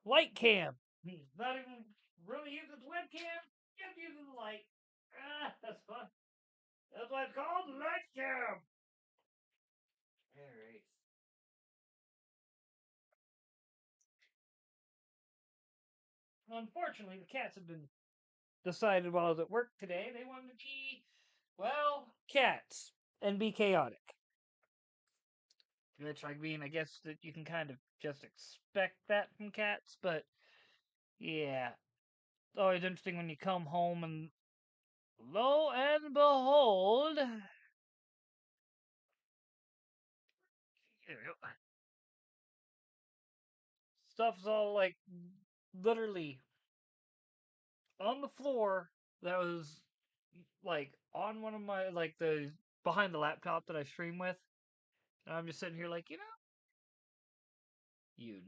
light cam. He's not even really using his webcam, just using the light. Ah, that's fun. That's why it's called light cam. All right. Unfortunately, the cats have been decided while I was at work today they wanted to be, well, cats and be chaotic. Which, I mean, I guess that you can kind of just expect that from cats, but yeah. It's always interesting when you come home and lo and behold, stuff's all like literally on the floor that was like on one of my, like, the behind the laptop that I stream with. And I'm just sitting here like, you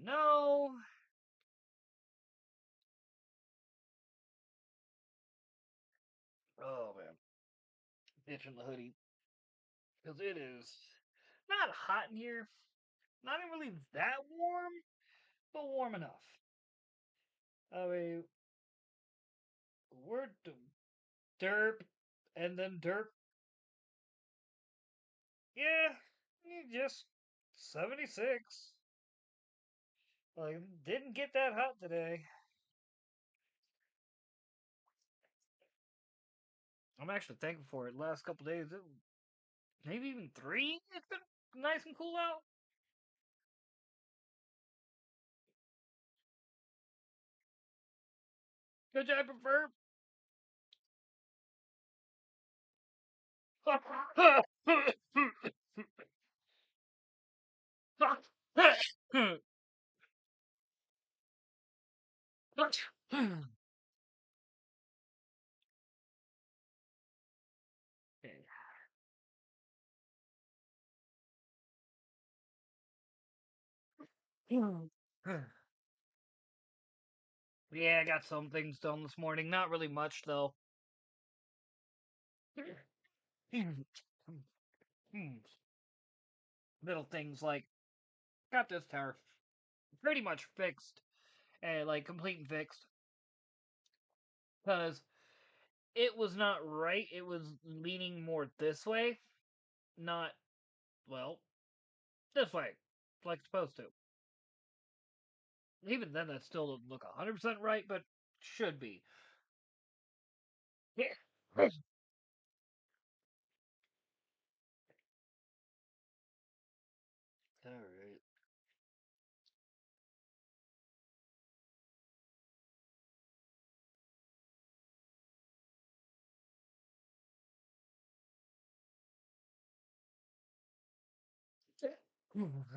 know. Oh man, itching the hoodie because it is not hot in here, not even really that warm, but warm enough. I mean, we're derp, and then derp. Yeah, just 76. Like, didn't get that hot today. I'm actually thankful for it. Last couple days, maybe even 3. It's been nice and cool out. Which I prefer. Yeah, I got some things done this morning. Not really much, though. Little things like got this tower pretty much fixed, and like complete and fixed, because it was not right. It was leaning more this way, not, well, this way, like it's supposed to. Even then, that still doesn't look 100% right, but should be. Yeah. All right.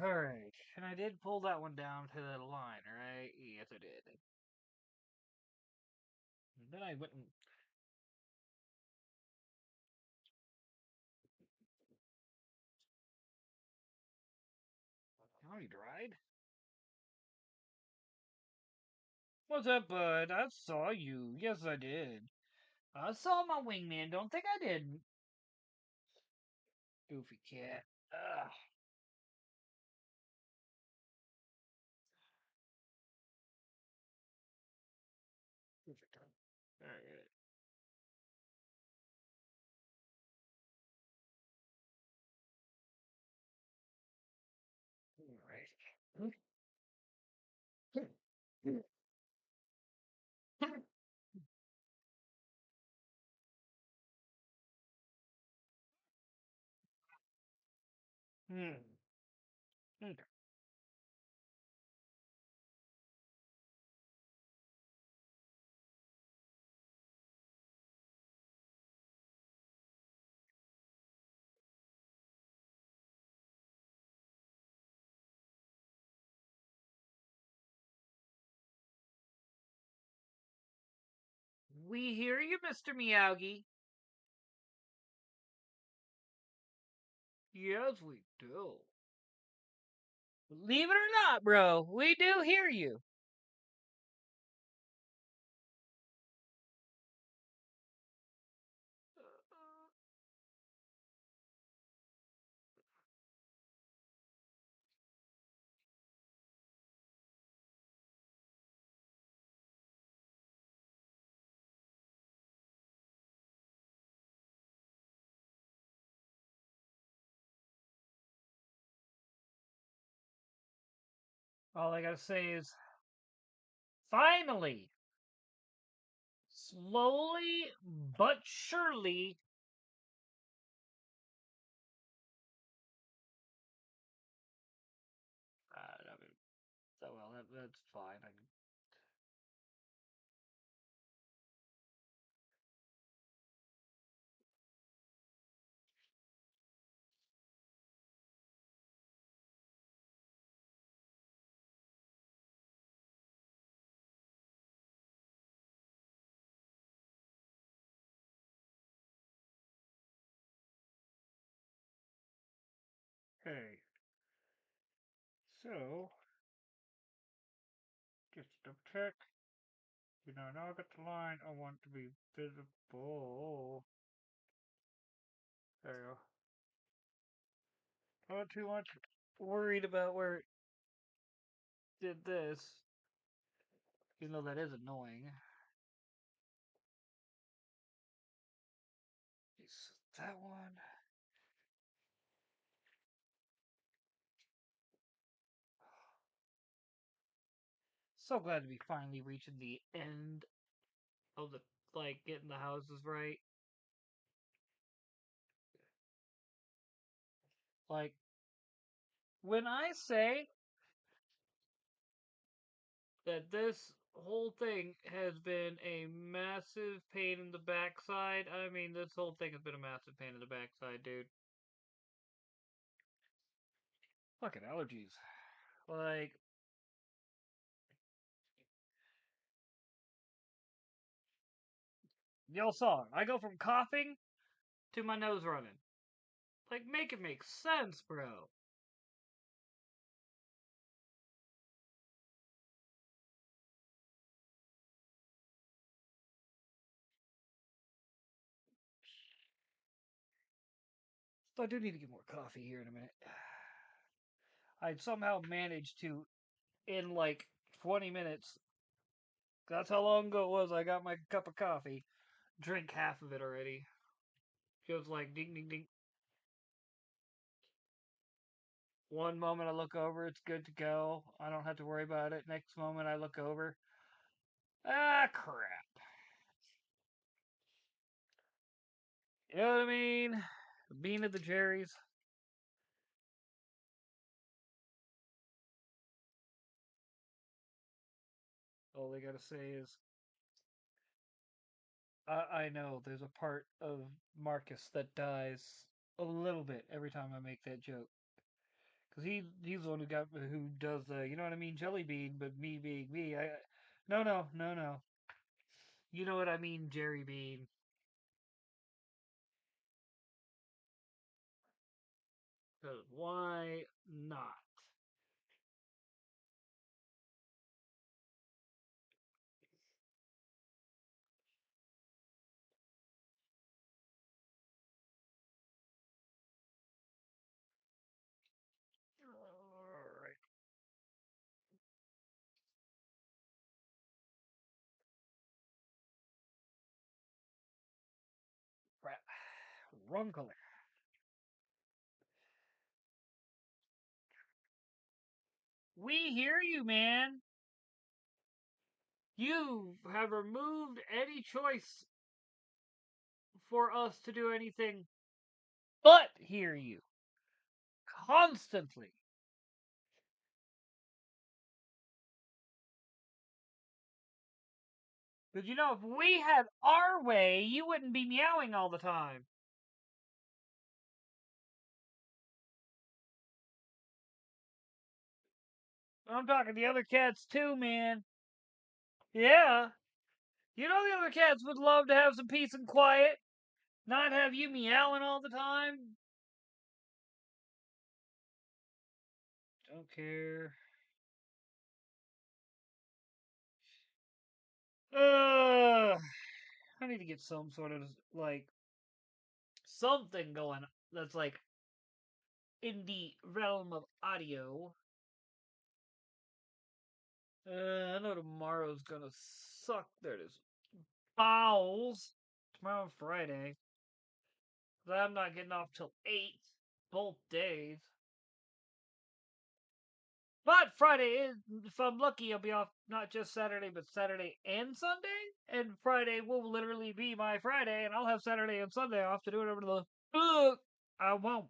All right. And I did pull that one down to the line, right? Yes, I did. And then I went and. Oh, you dried? What's up, bud? I saw you. Yes, I did. I saw my wingman. Don't think I didn't. Goofy cat. Ugh. Goofy cat. Alright. Alright. Hmm. Okay. We hear you, Mr. Miyagi. Yes, we do. Believe it or not, bro, we do hear you. All I gotta say is, finally, slowly but surely, I mean, so well, that's fine. Hey, so, just to double check. Now I got the line. I want to be visible. There you go. Not too much worried about where it did this. Even though that is annoying. Is that one? So glad to be finally reaching the end of the, like, getting the houses right. Like, when I say that this whole thing has been a massive pain in the backside, I mean, this whole thing has been a massive pain in the backside, dude. Fucking allergies. Like, y'all saw it. I go from coughing to my nose running. Like, make it make sense, bro. So I do need to get more coffee here in a minute. I somehow managed to, in like 20 minutes, that's how long ago it was I got my cup of coffee, drink half of it already. Just like ding, ding, ding. One moment I look over, it's good to go. I don't have to worry about it. Next moment I look over, ah, crap. You know what I mean? Bean of the Jerry's. All they gotta say is, I know there's a part of Marcus that dies a little bit every time I make that joke. Cause he's the one who does the, you know what I mean, Jelly Bean, but me being me, I no, no, no, no. You know what I mean, Jerry Bean. 'Cause why not? All right, crap, wrong color. We hear you, man. You have removed any choice for us to do anything but hear you constantly. Because you know, if we had our way, you wouldn't be meowing all the time. I'm talking the other cats too, man. Yeah. You know the other cats would love to have some peace and quiet, not have you meowing all the time. Don't care. Uh, I need to get some sort of like something going that's like in the realm of audio. I know tomorrow's gonna suck. There it is. Bowels. Tomorrow Friday. I'm not getting off till 8 both days. But Friday is, if I'm lucky, I'll be off not just Saturday, but Saturday and Sunday. And Friday will literally be my Friday, and I'll have Saturday and Sunday off to do whatever I won't.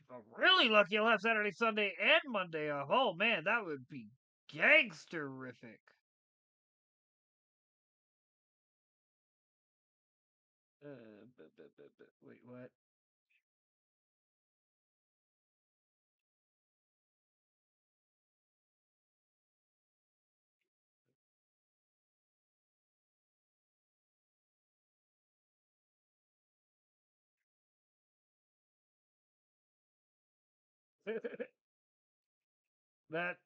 If I'm really lucky, I'll have Saturday, Sunday, and Monday off. Oh man, that would be gangsterific. Wait, what? That's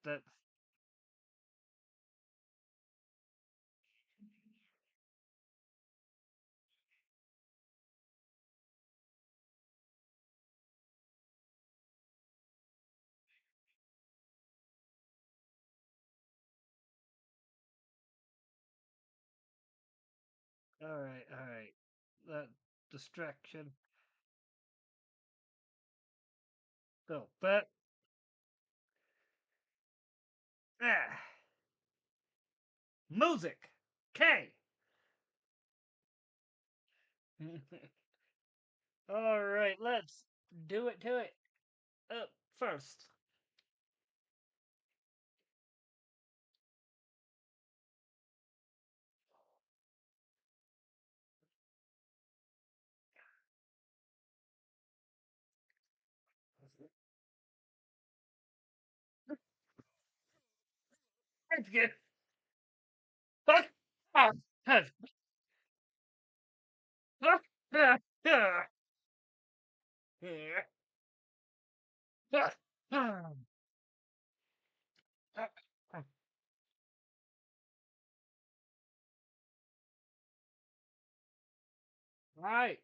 all right. All right. That distraction. So, but ah, music. Okay. All right. Let's do it to it. Up first. Let's get. Right.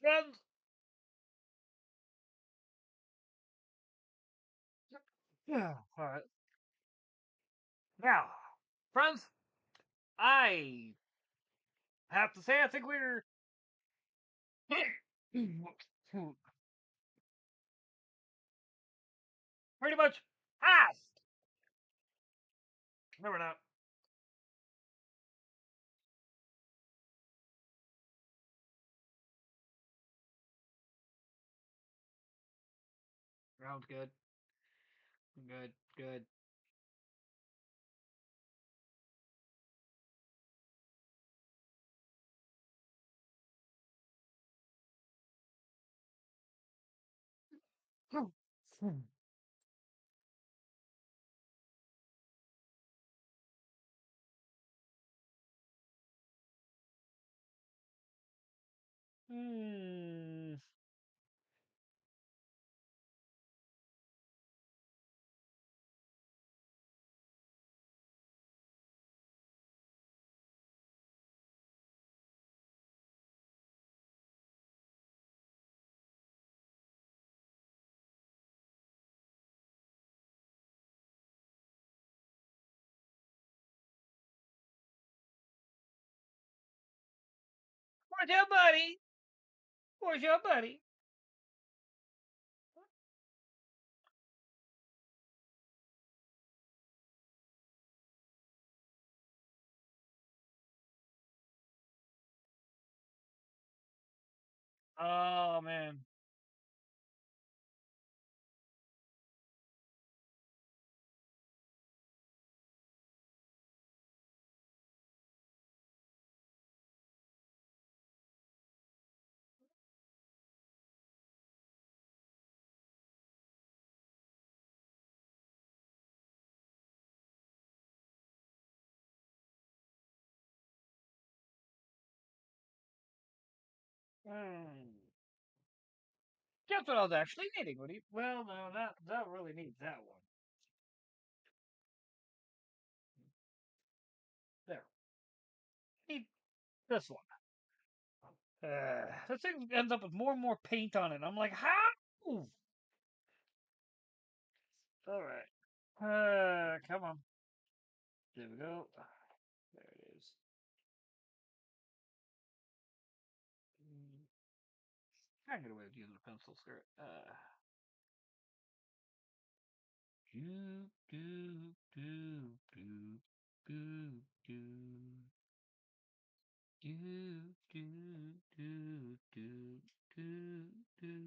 Friends. Yeah. All right. Now, friends, I have to say, I think we're pretty much past. No, we're not. Sounds good. Good. Good. Hmm. Where's your buddy? Where's your buddy? Oh man. Hmm. Guess what I was actually needing? What do you? Well, no, that really needs that one. There. Need this one. This thing ends up with more and more paint on it. I'm like, how? All right. Come on. There we go. There it is. I can get away with using a pencil skirt. Do do do do do do do do do do do do.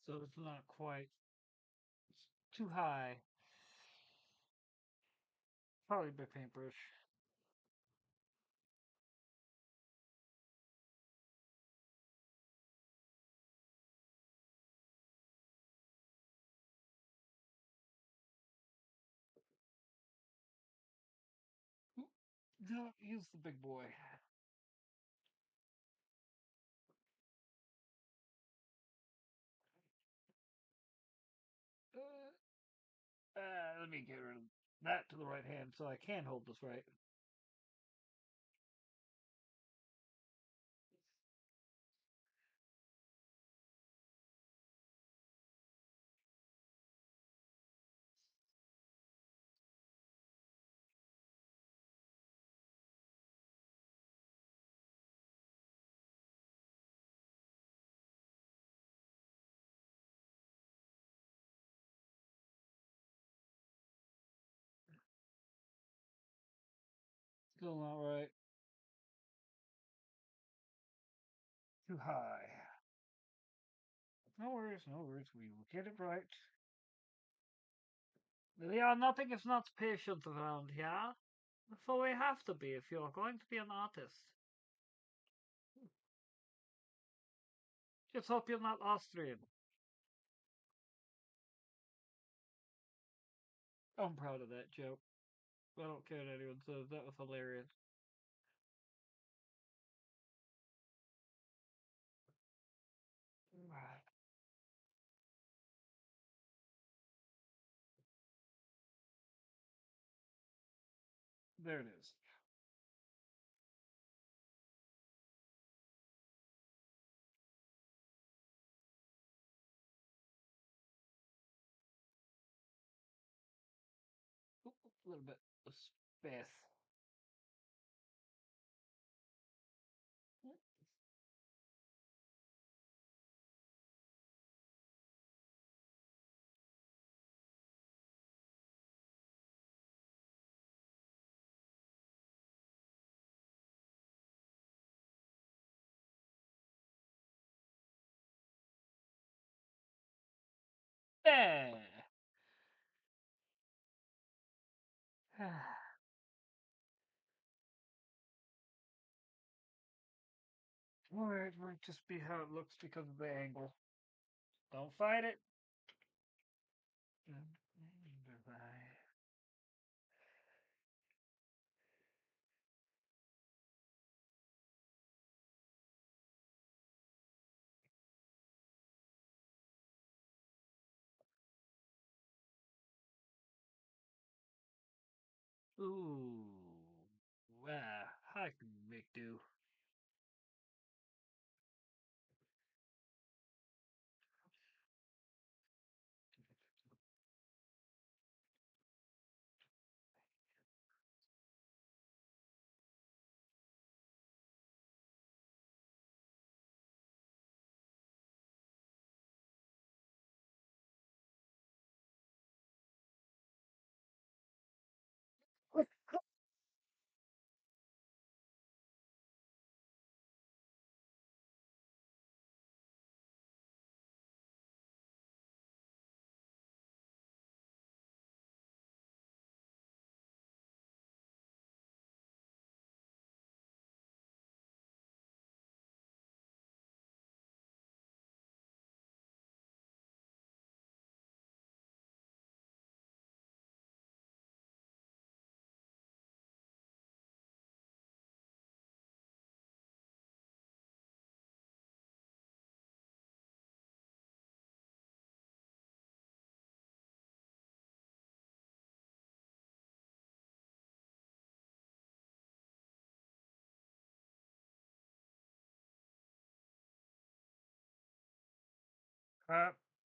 So it's not quite too high. Probably by paintbrush. Don't use the big boy. Let me get rid of that to the right hand so I can hold this right. Still not right. Too high. No worries, no worries. We will get it right. We are nothing if not patient around here. For we have to be if you're going to be an artist. Just hope you're not Austrian. I'm proud of that joke. I don't care what anyone says. That was hilarious. There it is. A little bit of space. There. Or it might just be how it looks because of the angle. Don't fight it. Ooh. I can make do.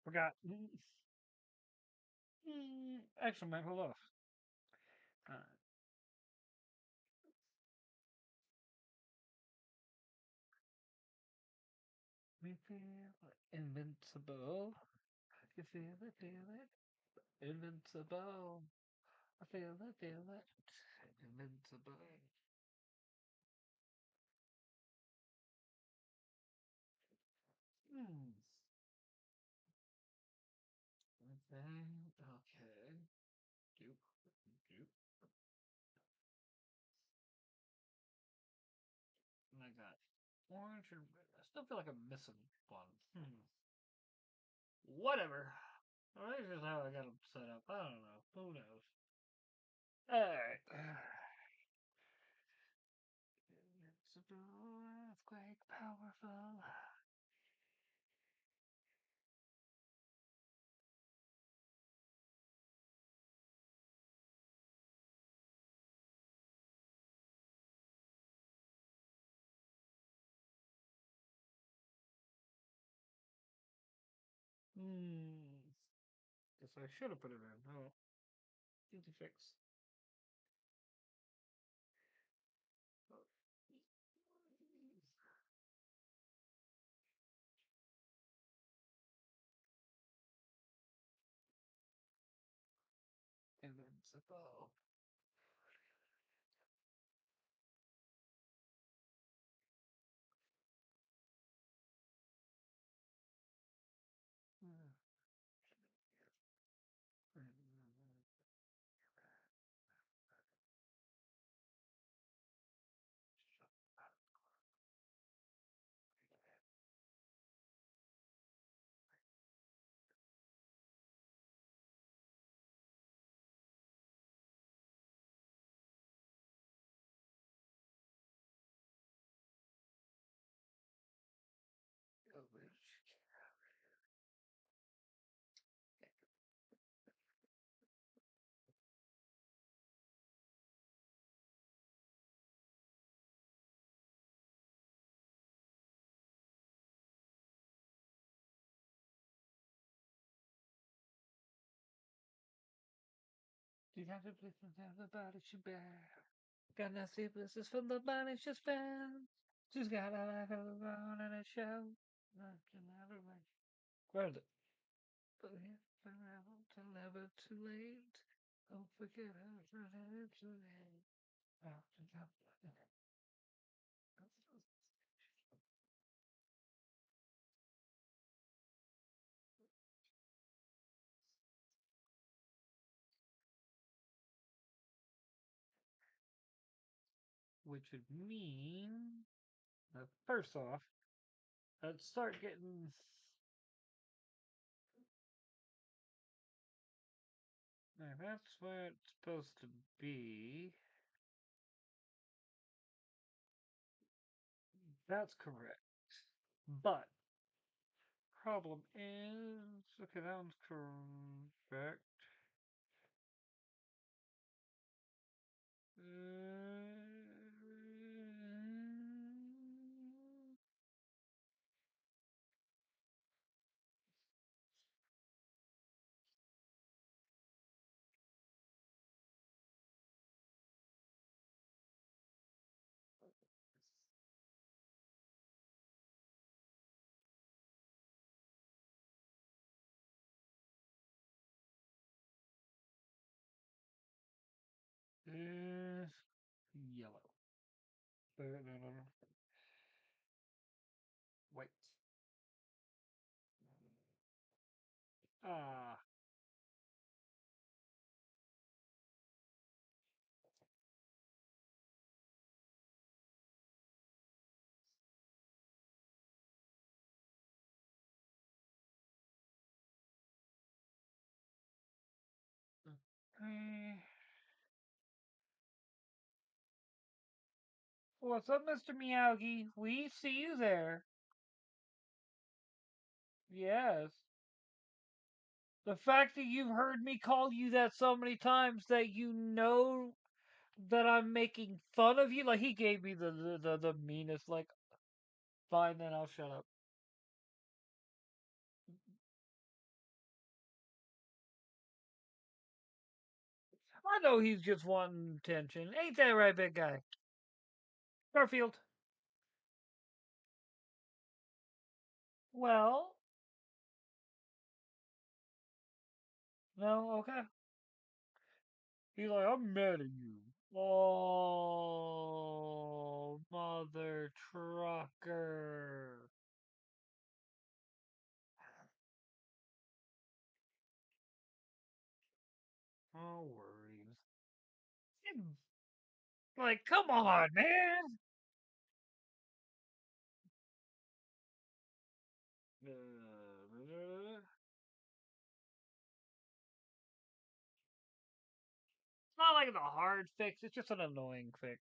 Forgot. Actually, man, hold off. Uh, we feel invincible. You feel it, invincible. I feel it, invincible. Hmm. Okay. Doop, doop. And I got orange and red. I still feel like I'm missing one. Whatever. Well, that's just how I got them set up. I don't know. Who knows? Alright. Invincible, earthquake, powerful. Hmm. Guess I should have put it in. Oh, easy fix. Oh. Invincible. Do you have to play from the body she bear? Got no sleeplessness from the money she spent. She's got a life of her own and a show. Not to never wait. Where is it? But if forever till never too late. Don't forget her for never too late. Which would mean, first off, I'd start getting. Now that's where it's supposed to be. That's correct. But problem is, okay, that one's correct. is yellow. White. Ah. Okay. What's up, Mr. Miyagi? We see you there. Yes. The fact that you've heard me call you that so many times that you know that I'm making fun of you, like he gave me the meanest, like, fine, then I'll shut up. I know he's just wanting attention. Ain't that right, big guy? Garfield. Well, no, okay. He's like, I'm mad at you. Oh, mother trucker. No worries. Like, come on, man. It's not like a hard fix, it's just an annoying fix.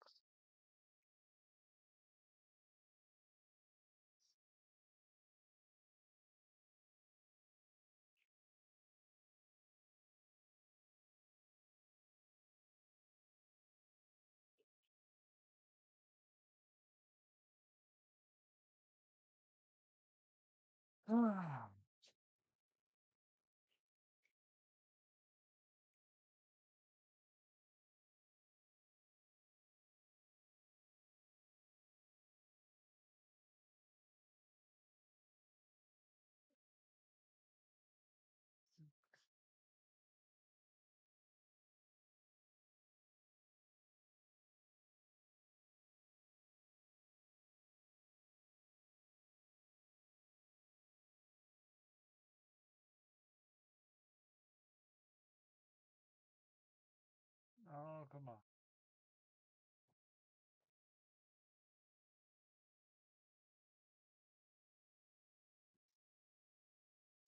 Oh, come on.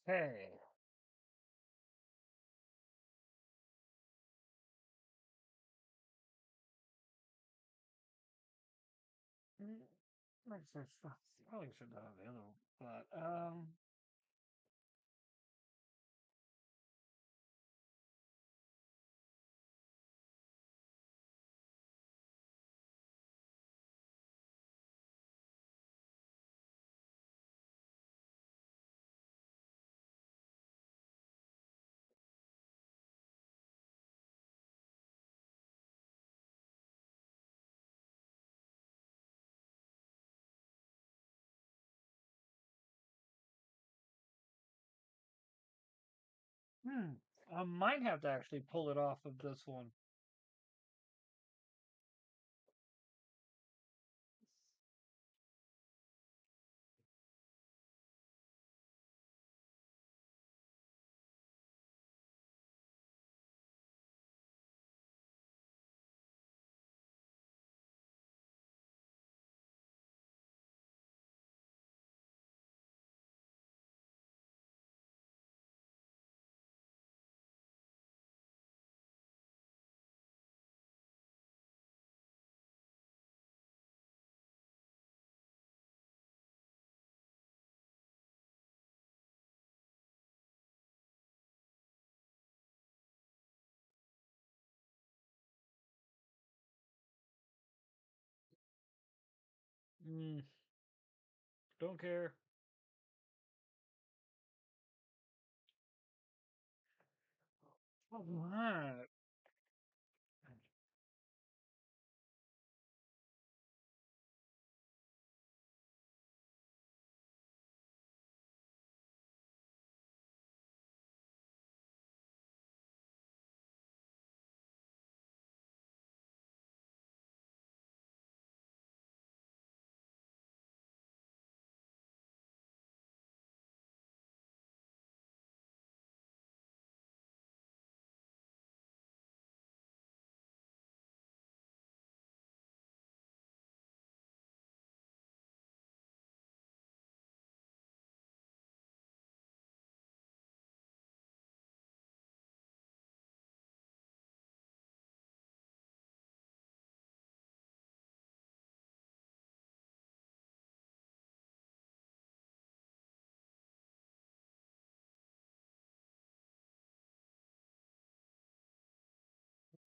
Hey. Mm, probably should have the other, but hmm, I might have to actually pull it off of this one. Mm, don't care. Alright.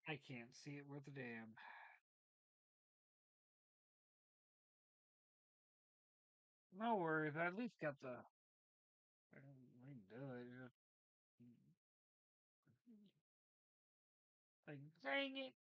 I can't see it worth a damn. No worries. I at least got the. We can do it. Like, dang it.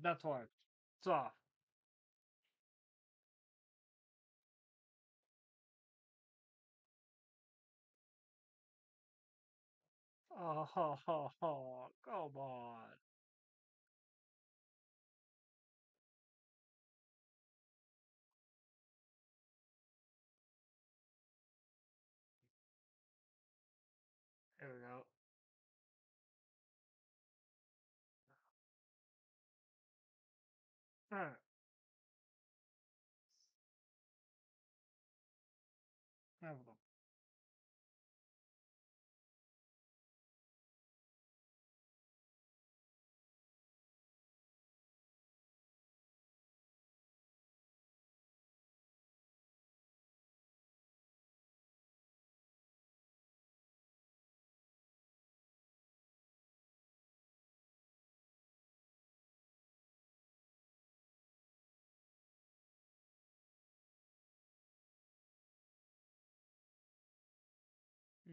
That's why. It's off. Oh, ho, ho, ho. Come on. There we go. Alright. Have them.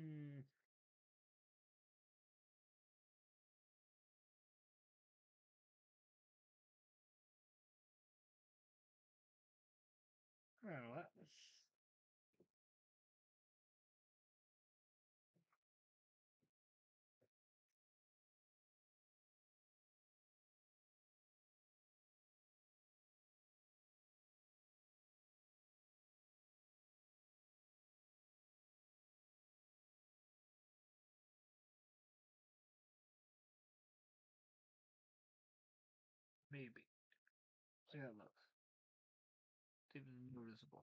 Hmm. I don't know what. Maybe. See how it looks. See if it's noticeable.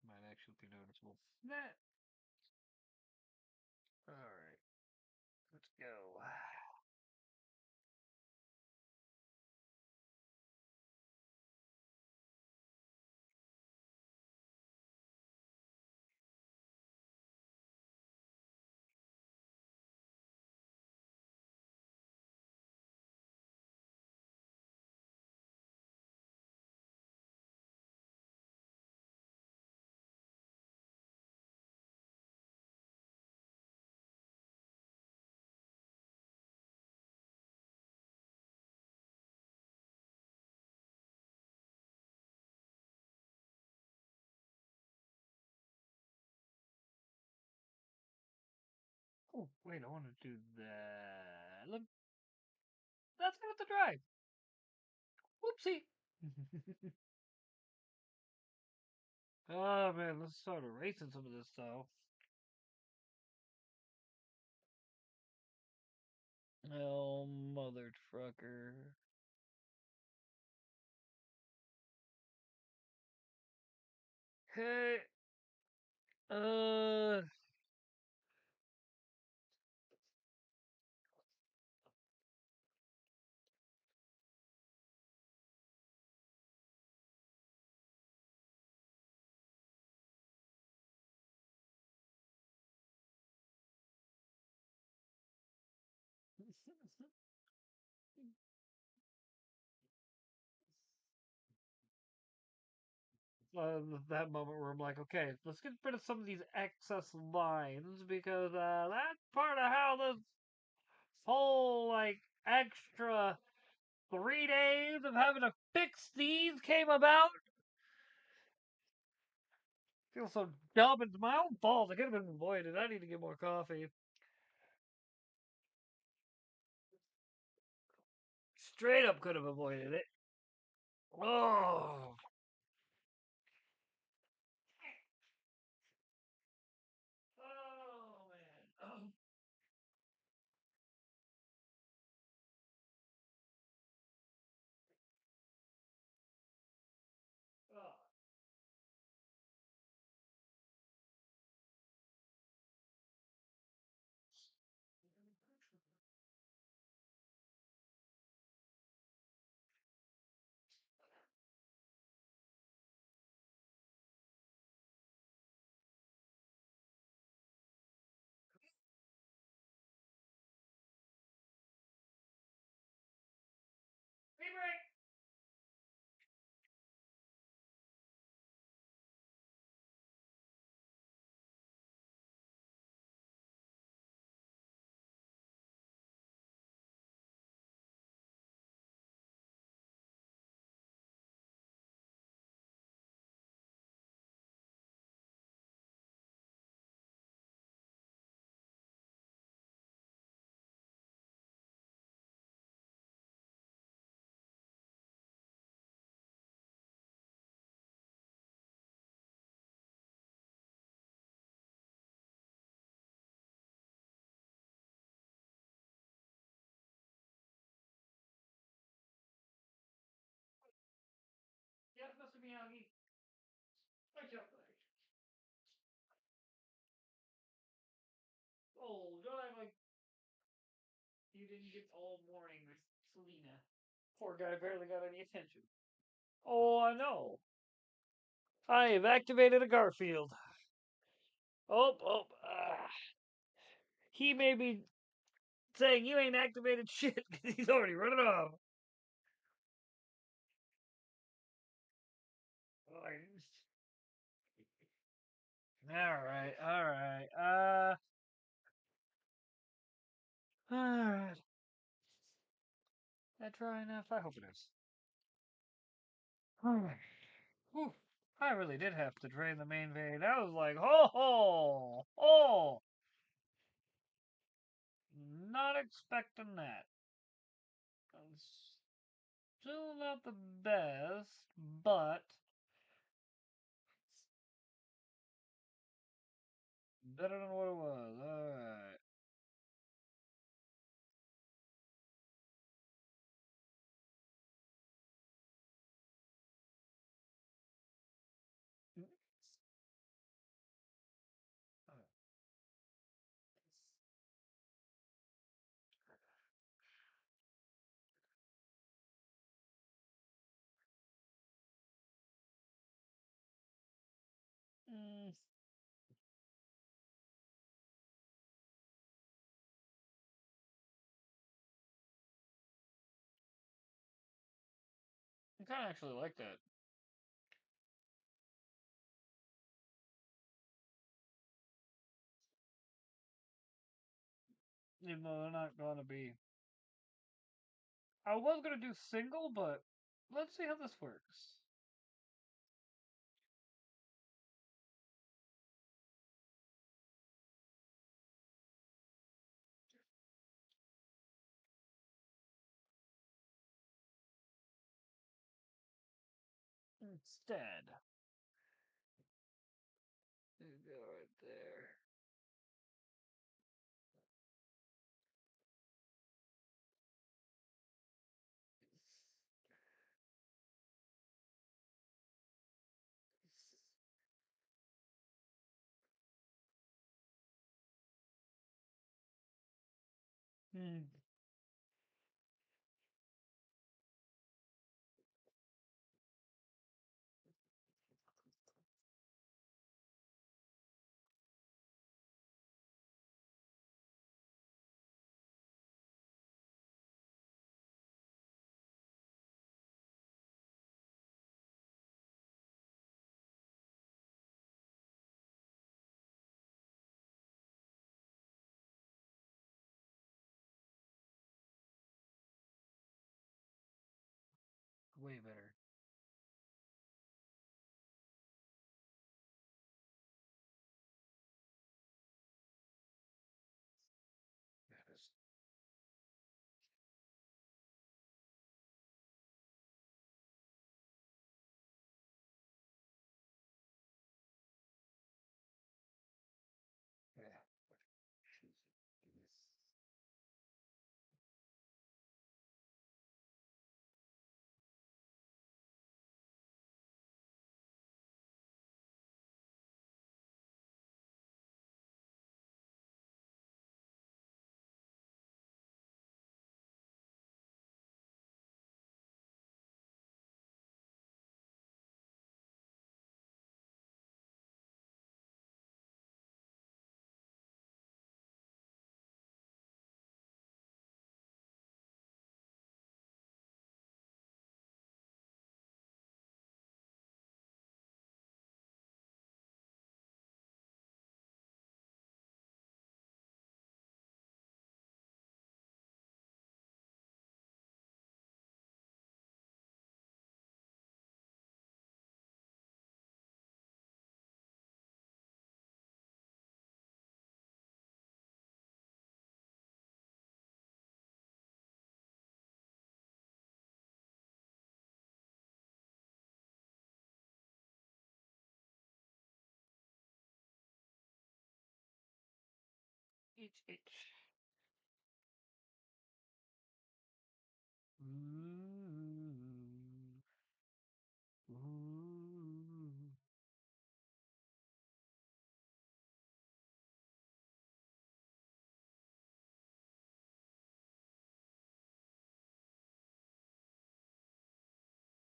Might actually be noticeable. Nah. Alright. Let's go. Oh, wait, I want to do that. That's not the drive. Whoopsie. Oh, man, let's start erasing some of this stuff. Oh, mother trucker. Hey, uh, that moment where I'm like, okay, let's get rid of some of these excess lines because that's part of how this whole like extra 3 days of having to fix these came about. Feel so dumb. It's my own fault. I could have been avoided. I need to get more coffee. Straight up could have avoided it. Oh, didn't get all morning with Selena. Poor guy barely got any attention. Oh, I know. I have activated a Garfield. He may be saying you ain't activated shit because he's already running off. All right. All right. That dry enough? I hope it is. All right. Whew. I really did have to drain the main vein. I was like, not expecting that. Still not the best, but better than what it was. All right. Mm, I kind of actually like that. Even though they're not going to be. I was going to do single, but let's see how this works. Instead, you go right there. Hmm. Way better. That is. Yeah. Itch. Ooh. Ooh.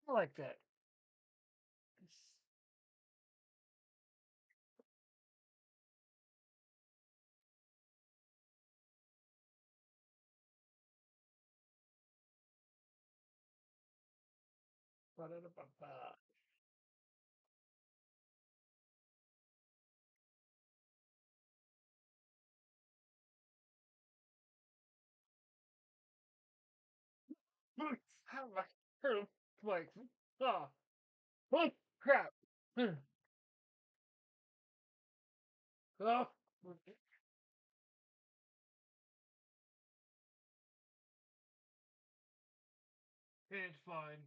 I like that. Ba-da-da-ba-ba. How am like, oh, oh, crap. Oh, it's fine.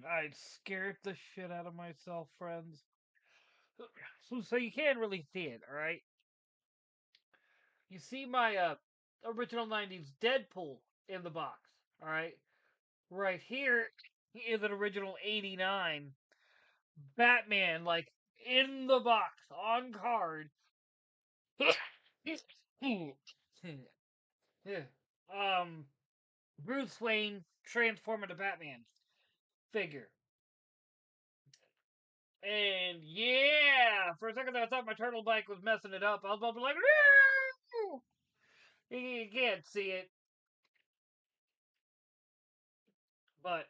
I scared the shit out of myself, friends. So you can't really see it, all right? You see my original '90s Deadpool in the box, all right? Right here is an original '89 Batman, like in the box on card. um, Bruce Wayne transform into Batman figure. And yeah, for a second I thought my turtle bike was messing it up. I was about to be like, "Woo!" You can't see it, but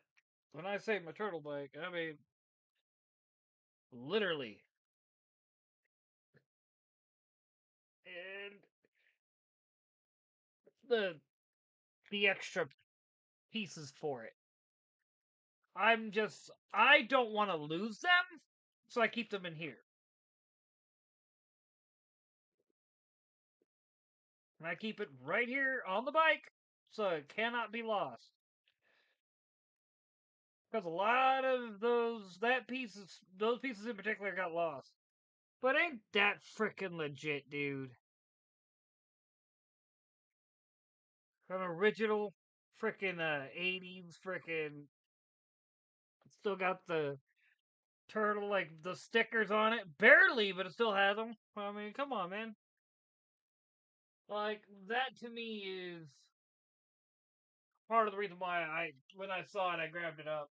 when I say my turtle bike, I mean literally. And the the extra pieces for it. I don't want to lose them, so I keep them in here. And I keep it right here on the bike, so it cannot be lost. Because a lot of those pieces in particular got lost. But ain't that freaking legit, dude? An original freaking 80s freaking still got the turtle, like the stickers on it. Barely, but it still has them. I mean, come on, man. Like, that to me is part of the reason why when I saw it, I grabbed it up.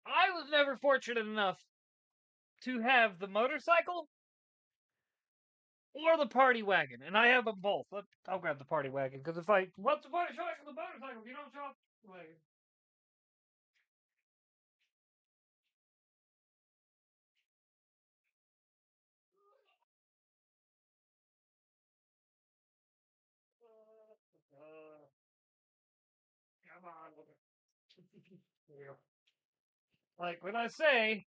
I was never fortunate enough to have the motorcycle or the party wagon, and I have them both. I'll grab the party wagon because if I what's the point of showing the motorcycle if you don't show up the wagon? Come on. Yeah. Like when I say,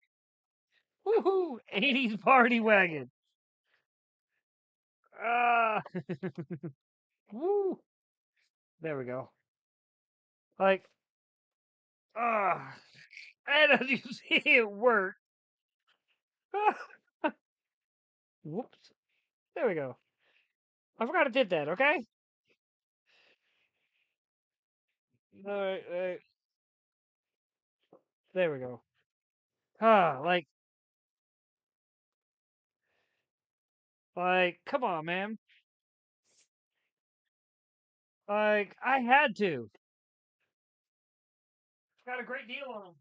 woohoo, 80s party wagon. Ah, woo. There we go. Like, ah, and as you see, it worked. Whoops. There we go. I forgot I did that. Okay. All right, there we go. Ah, come on, man. Like, I had to. Got a great deal on them.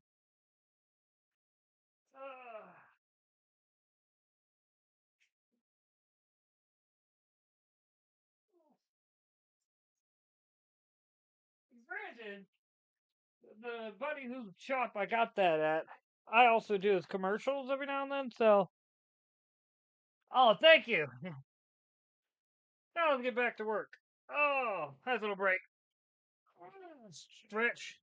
Uh, granted, the buddy whose shop I got that at, I also do his commercials every now and then. So, oh, thank you. Now let's get back to work. Oh, nice little break. Stretch.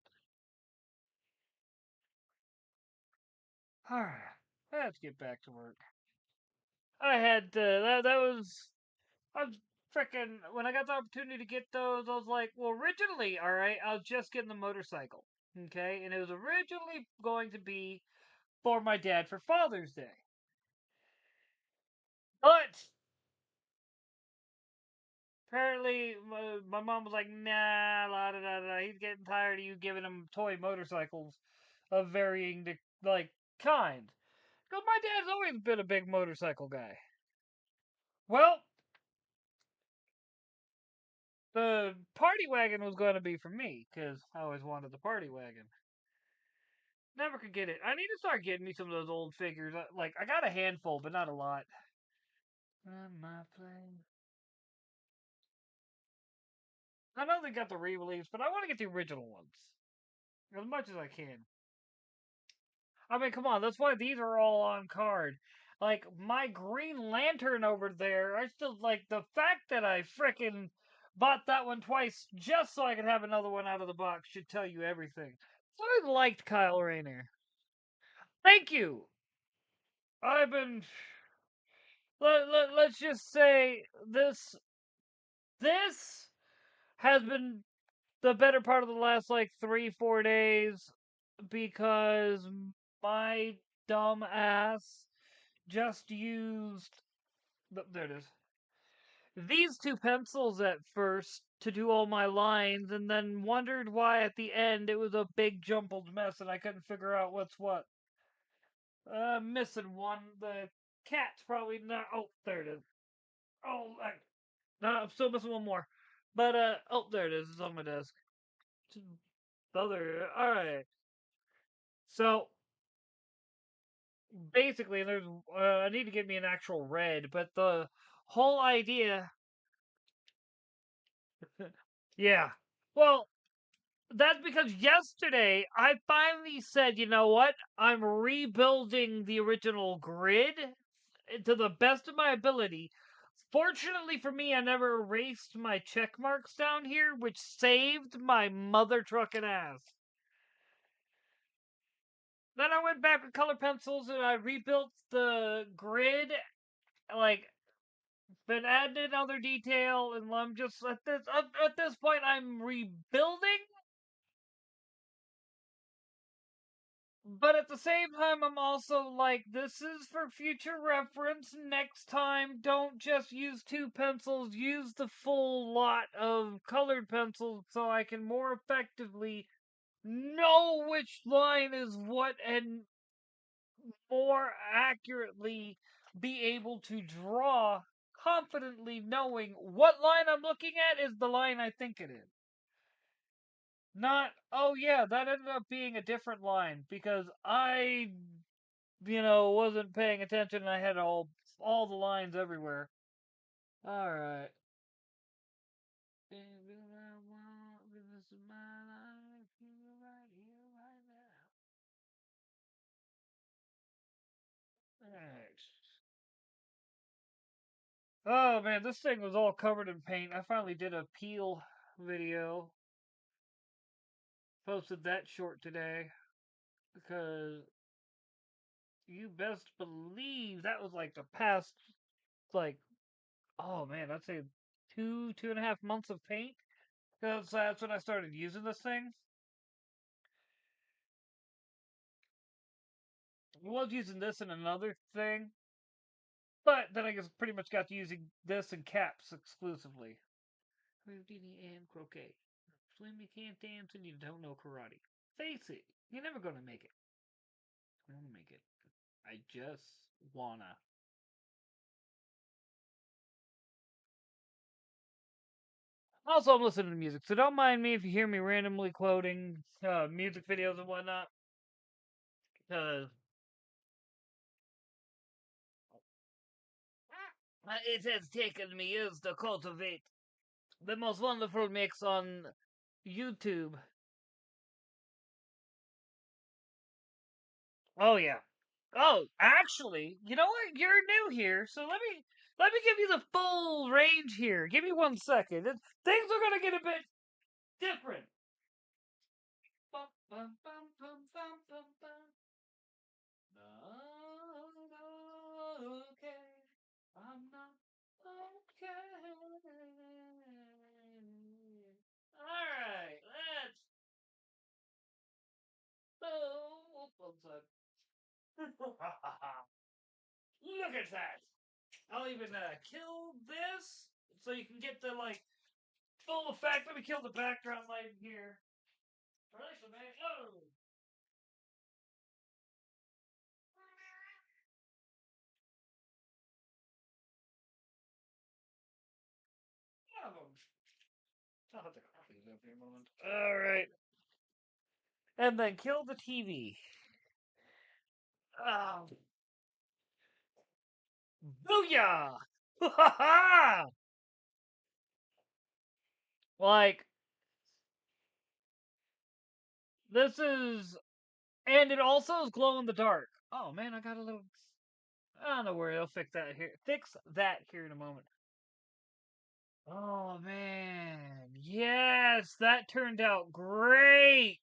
All right, let's get back to work. I had that was I was freaking when I got the opportunity to get those. I was like, well, originally, all right, I was just getting the motorcycle, okay, and it was originally going to be for my dad for Father's Day, but apparently my mom was like, nah, la da da da. He's getting tired of you giving him toy motorcycles of varying like kind. Because my dad's always been a big motorcycle guy. Well, The party wagon was going to be for me because I always wanted the party wagon. Never could get it. I need to start getting me some of those old figures. Like I got a handful, but not a lot. On my plane. I know they got the re-release, but I want to get the original ones as much as I can. I mean, come on, that's why these are all on card. Like my Green Lantern over there, I still like the fact that I frickin' bought that one twice just so I could have another one out of the box should tell you everything. So I liked Kyle Rayner. Thank you. I've been. Let's just say this has been the better part of the last like 3 4 days because my dumb ass just used there it is these two pencils at first to do all my lines and then wondered why at the end it was a big jumbled mess and I couldn't figure out what's what. Missing one. The cat's probably not. Oh, there it is. Oh, no, I'm still missing one more. But oh, there it is. It's on my desk. The other. All right. So basically, there's. I need to get me an actual red, but the whole idea. Yeah. Well, that's because yesterday I finally said, you know what? I'm rebuilding the original grid to the best of my ability. Fortunately for me, I never erased my check marks down here, which saved my mother trucking ass. Then I went back with color pencils and I rebuilt the grid, like been adding in other detail, and I'm just at this point I'm rebuilding. But at the same time, I'm also like, this is for future reference. Next time, don't just use two pencils, use the full lot of colored pencils so I can more effectively know which line is what and more accurately be able to draw confidently knowing what line I'm looking at is the line I think it is. Not, oh yeah, that ended up being a different line because I wasn't paying attention and I had all the lines everywhere. All right. This is my life, right here, right now. All right. Oh man, this thing was all covered in paint. I finally did a peel video. Posted that short today because you best believe that was like the past like oh man, I'd say 2.5 months of paint. Because that's when I started using this thing. I was using this in another thing, but then I just pretty much got to using this and caps exclusively. Houdini and croquet. Swim you can't dance and you don't know karate. Face it, you're never gonna make it. I wanna make it. I just wanna. Also, I'm listening to music, so don't mind me if you hear me randomly quoting music videos and whatnot. Because it has taken me years to cultivate the most wonderful mix on YouTube. Oh yeah. Oh, actually, you know what? You're new here, so let me give you the full range here. Give me 1 second. Things are gonna get a bit different. Bum, bum, bum, bum, bum, bum, bum. Not okay. I'm not okay. All right, let's. Oh, one sec. Look at that. I'll even kill this so you can get the like full effect. Let me kill the background light here. Release the man. Oh, one of them. I'll have to copy these up here a moment. All right. And then kill the TV. Oh. Booyah! Like, this is. And it also is glow in the dark. Oh man, I got a little. I don't know where they'll fix that here. Fix that here in a moment. Oh man, yes, that turned out great.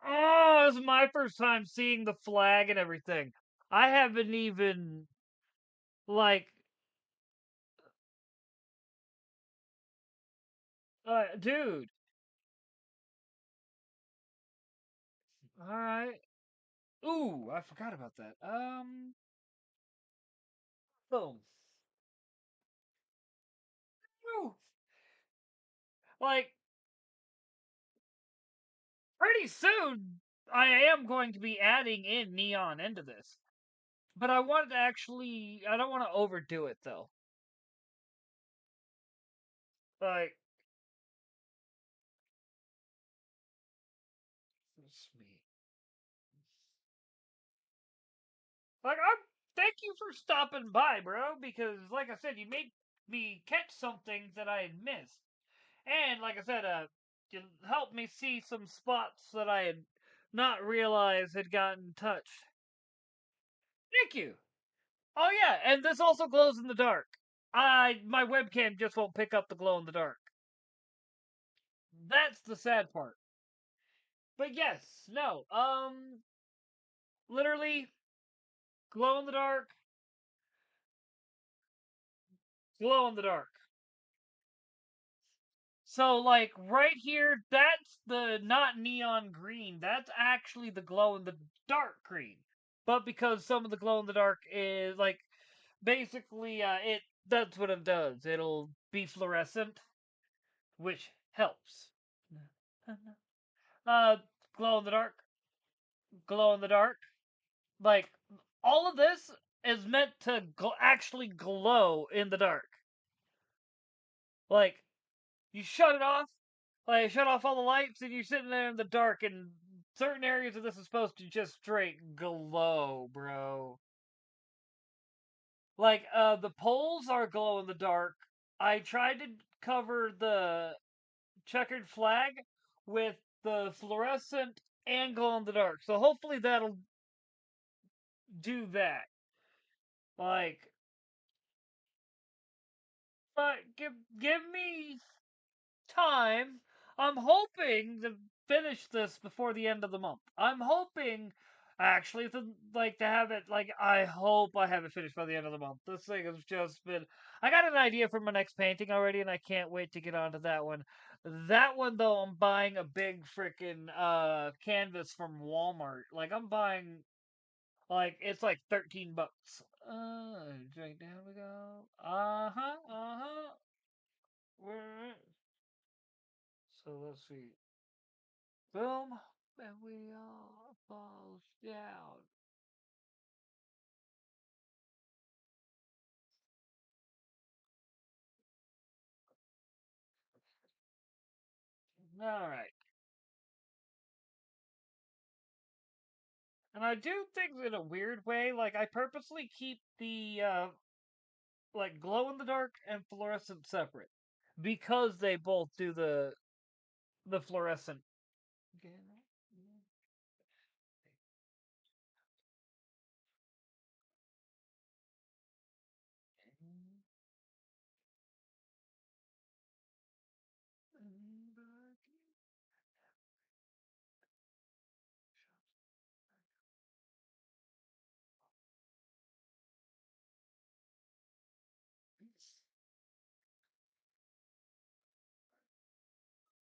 Oh, this is my first time seeing the flag and everything. I haven't even like, dude. All right. Ooh, I forgot about that. Boom. Ooh, like pretty soon, I am going to be adding in neon into this. But I wanted to actually, I don't want to overdo it though. Like, it's me. Like, thank you for stopping by, bro. Because, like I said, you made me catch something that I had missed, and like I said, you helped me see some spots that I had not realized had gotten touched. Thank you. Oh yeah, and this also glows in the dark. My webcam just won't pick up the glow in the dark. That's the sad part. But yes, no, literally glow in the dark, glow in the dark. So like right here, that's the not neon green. That's actually the glow in the dark green. But because some of the glow in the dark is like basically it that's what it does. It'll be fluorescent, which helps. Uh glow in the dark, glow in the dark. Like all of this is meant to actually glow in the dark. Like you shut it off, like shut off all the lights, and you're sitting there in the dark. And certain areas of this is supposed to just straight glow, bro. Like the poles are glow in the dark. I tried to cover the checkered flag with the fluorescent and glow in the dark, so hopefully that'll do that. Like, but give me time. I'm hoping to finish this before the end of the month. I'm hoping actually to have it like I hope I have it finished by the end of the month. This thing has just been I got an idea for my next painting already and I can't wait to get onto that one. That one though I'm buying a big freaking canvas from Walmart. Like I'm buying like it's like 13 bucks. Right down we go. Uh-huh. Uh-huh. Where so let's see. Boom, and we all falls down. All right, and I do things in a weird way. Like I purposely keep the like glow in the dark and fluorescent separate because they both do the fluorescent.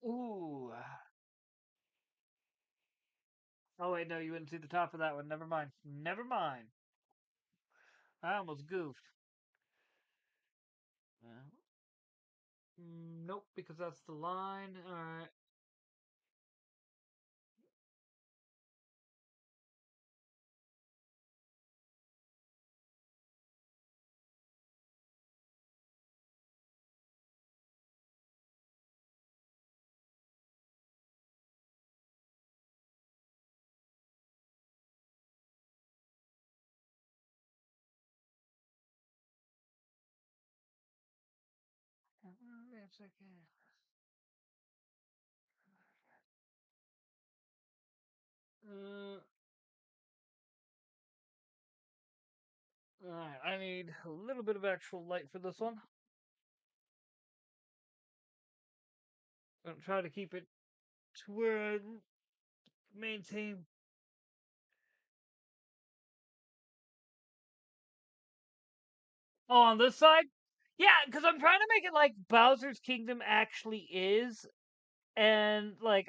Ooh. Oh wait, no, you wouldn't see the top of that one. Never mind. Never mind. I almost goofed. Well, nope, because that's the line. All right. Wait a second. Alright, I need a little bit of actual light for this one. I'm try to keep it to where I maintain. Oh, on this side? Yeah, because I'm trying to make it like Bowser's Kingdom actually is. And, like,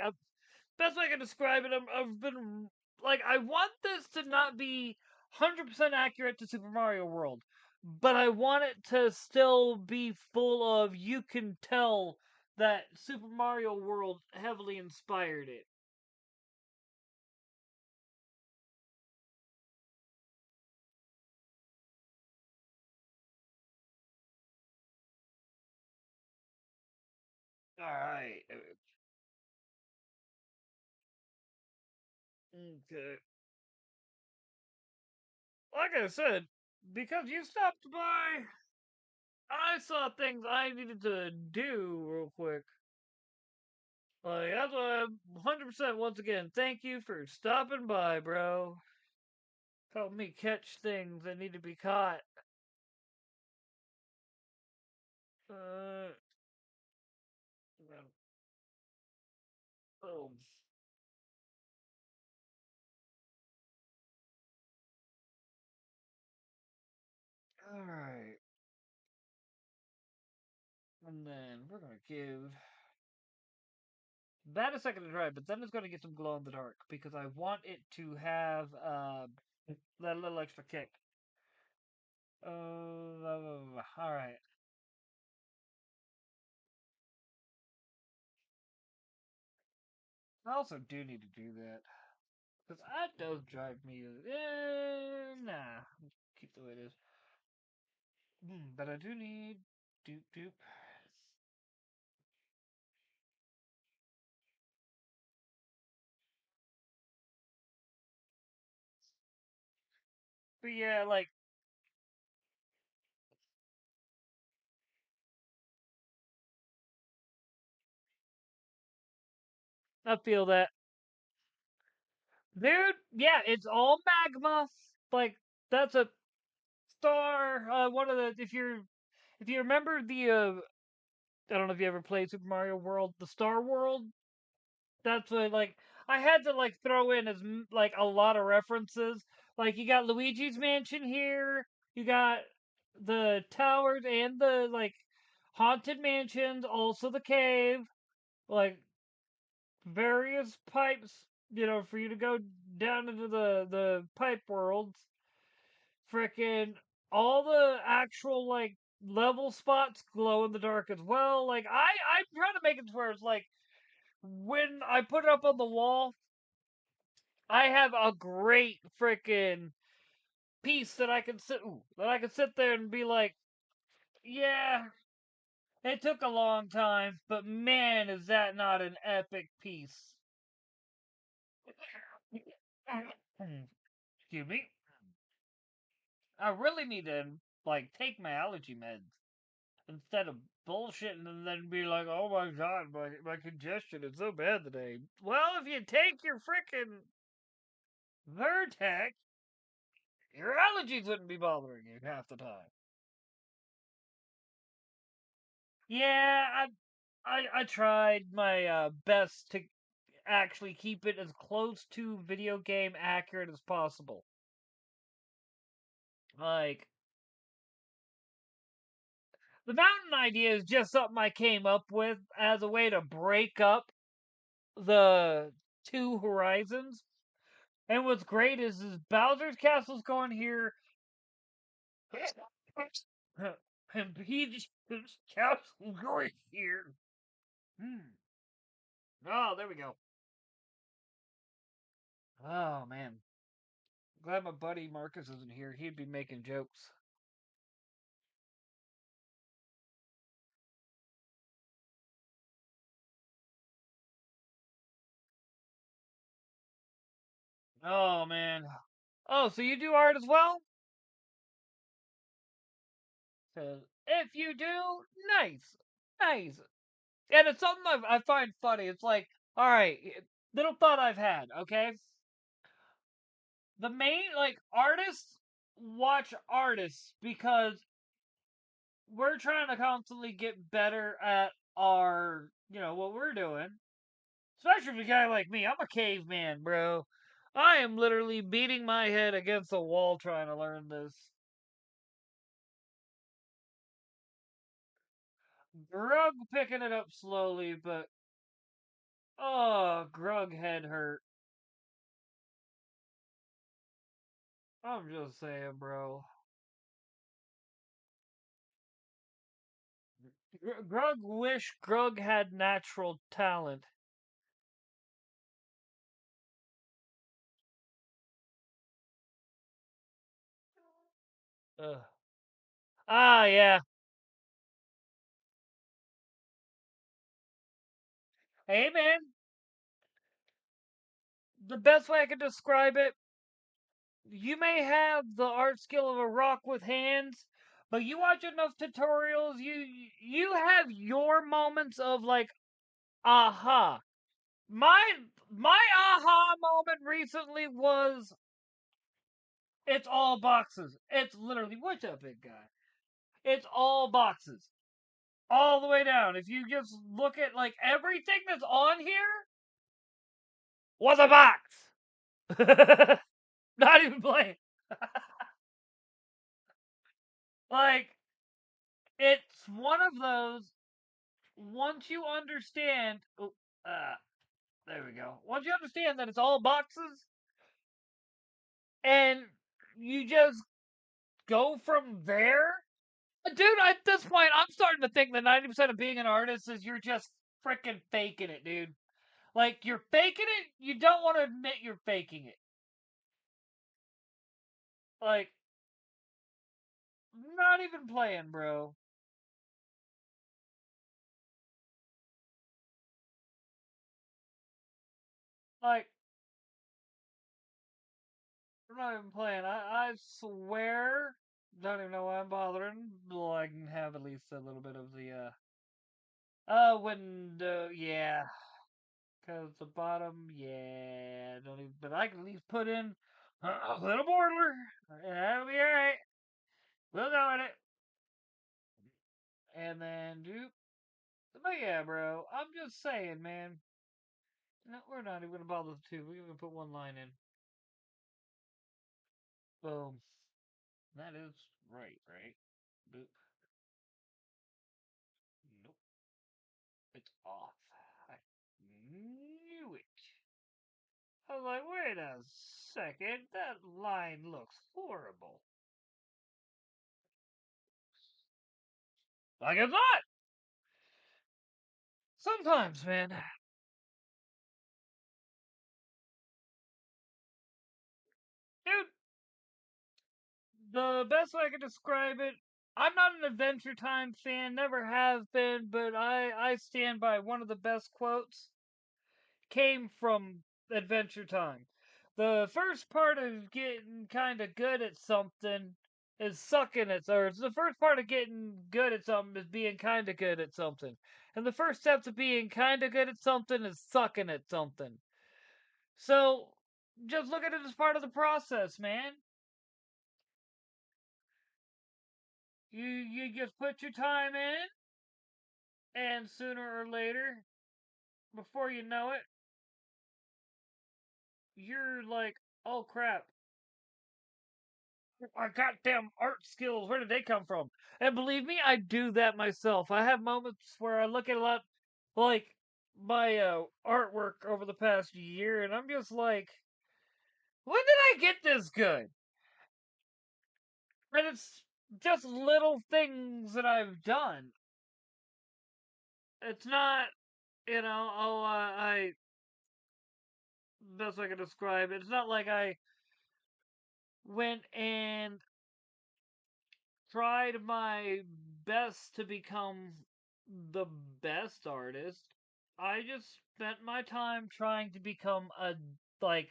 best way I can describe it, I've been. Like, I want this to not be 100% accurate to Super Mario World. But I want it to still be full of, you can tell that Super Mario World heavily inspired it. Alright. Okay. Like I said, because you stopped by, I saw things I needed to do real quick. Like, that's why I'm 100% once again, thank you for stopping by, bro. Help me catch things that need to be caught. Uh, oh. Alright. And then we're gonna give that a second to try, but then it's gonna get some glow in the dark because I want it to have that little extra kick. Alright. I also do need to do that. Because that does drive me. Nah. Keep the way it is. But I do need. Doop doop. But yeah, like. I feel that. Dude, yeah, it's all magma. Like, that's a star. One of the. If you remember the. I don't know if you ever played Super Mario World, the Star World. That's what, like, I had to like throw in as like a lot of references. Like, you got Luigi's Mansion here, you got the towers and the like haunted mansions, also the cave, like various pipes, for you to go down into the pipe worlds. Frickin' all the actual like level spots glow in the dark as well. Like, I'm trying to make it to where it's like when I put it up on the wall, I have a great freaking piece that I can sit there and be like, yeah, it took a long time, but man, is that not an epic piece? Excuse me. I really need to like take my allergy meds instead of bullshitting and then be like, oh my god, my congestion is so bad today. Well, if you take your freaking Vertex, your allergies wouldn't be bothering you half the time. Yeah, I tried my best to actually keep it as close to video game accurate as possible. Like, the mountain idea is just something I came up with as a way to break up the two horizons. And what's great is Bowser's Castle's going here, and Peach's Castle's going here. Hmm. Oh, there we go. Oh man, glad my buddy Marcus isn't here. He'd be making jokes. Oh man. Oh, so you do art as well? So if you do, nice. Nice. And it's something I find funny. It's like, all right, little thought I've had. Okay, the main like artists watch artists because we're trying to constantly get better at our, what we're doing. Especially for a guy like me, I'm a caveman, bro. I am literally beating my head against a wall trying to learn this. Grug picking it up slowly, but oh, Grug head hurt. I'm just saying, bro. Grug wish Grug had natural talent. Ugh. Ah, yeah. Hey, man. The best way I could describe it, you may have the art skill of a rock with hands, but you watch enough tutorials, you have your moments of like aha. My my aha moment recently was it's all boxes. It's literally what's up, big guy? It's all boxes. All the way down. If you just look at like everything that's on here was a box. Not even playing. Like it's one of those once you understand uh there we go. Once you understand that it's all boxes and you just go from there. Dude, at this point I'm starting to think that 90% of being an artist is you're just freaking faking it, dude. Like you're faking it, you don't want to admit you're faking it. Like not even playing, bro. Like I'm not even playing. I swear, don't even know why I'm bothering. Well, I can have at least a little bit of the window, yeah. Cause the bottom, yeah, don't even. But I can at least put in a little border. That'll be all right. We'll go with it. And then do. But yeah, bro, I'm just saying, man. No, we're not even gonna bother the two. We're gonna put one line in. Boom. That is right, right? Boop. Nope. It's off. I knew it. I was like, wait a second. That line looks horrible. Like I thought. Sometimes, man. Dude, the best way I can describe it, I'm not an Adventure Time fan, never have been, but I stand by one of the best quotes came from Adventure Time. The first part of getting kind of good at something is sucking at, or the first part of getting good at something is being kind of good at something. And the first step to being kind of good at something is sucking at something. So just look at it as part of the process, man. You just put your time in, and sooner or later, before you know it, you're like, oh crap, our goddamn art skills, where did they come from? And believe me, I do that myself. I have moments where I look at a lot, like my artwork over the past year, and I'm just like, when did I get this good? And it's just little things that I've done. It's not, best I can describe it. It's not like I went and tried my best to become the best artist. I just spent my time trying to become a like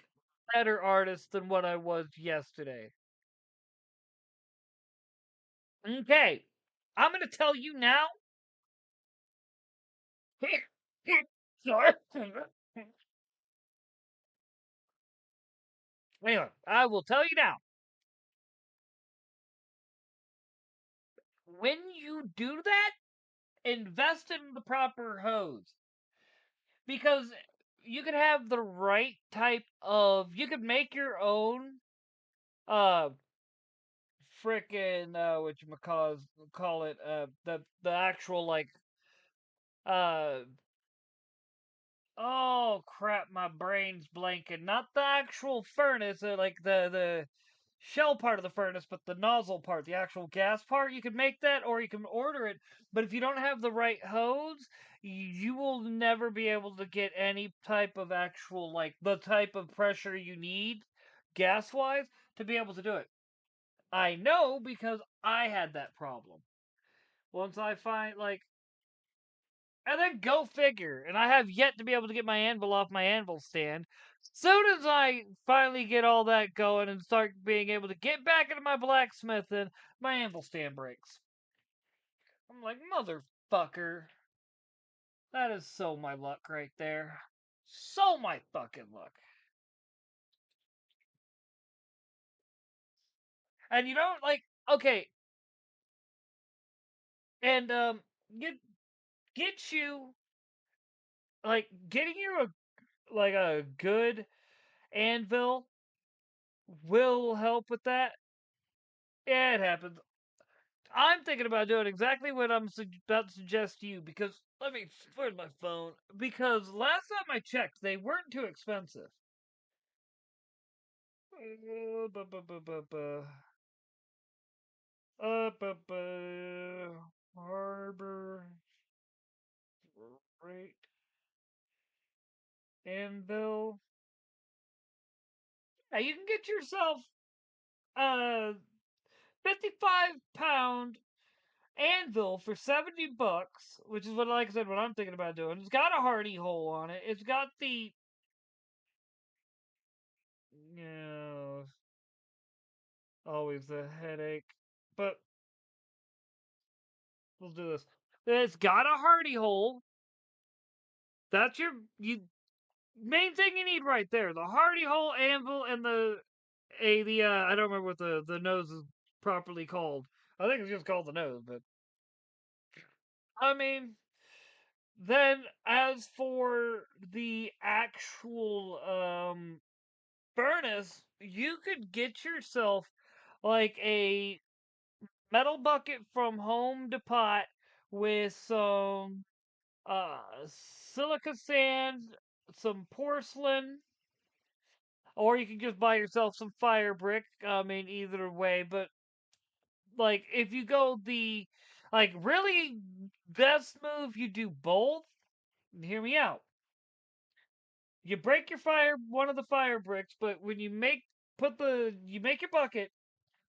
better artist than what I was yesterday. Okay. I'm going to tell you now Sorry. Anyway, I will tell you now. When you do that, invest in the proper hose because you could have the right type of. You could make your own uh frickin' what you call it the actual like uh oh crap, my brain's blanking. Not the actual furnace, like the shell part of the furnace, but the nozzle part, the actual gas part. You can make that, or you can order it. But if you don't have the right hose, you will never be able to get any type of actual like the type of pressure you need, gas wise, to be able to do it. I know because I had that problem. Once I find like and then go figure. And I have yet to be able to get my anvil off my anvil stand. Soon as I finally get all that going and start being able to get back into my blacksmithing, my anvil stand breaks. I'm like, motherfucker. That is so my luck right there. So my fucking luck. And you don't like okay, and get get you like getting you a good anvil will help with that. Yeah, it happens. I'm thinking about doing exactly what I'm about to suggest to you because let me find my phone. Because last time I checked, they weren't too expensive. Bu- bu- bu- bu- bu- Harbor Freight Anvil. Now you can get yourself a 55-pound anvil for $70, which is what, like I said, what I'm thinking about doing. It's got a hardy hole on it. It's got the, you know, always a headache. But we'll do this. It's got a hardy hole. That's your you main thing you need right there. The hardy hole anvil and the I don't remember what the nose is properly called. I think it's just called the nose, but I mean then as for the actual furnace, you could get yourself like a metal bucket from Home Depot with some silica sand, some porcelain, or you can just buy yourself some fire brick. I mean, either way, but like if you go the like really best move, you do both. Hear me out. You break your fire one of the fire bricks, but when you make your bucket,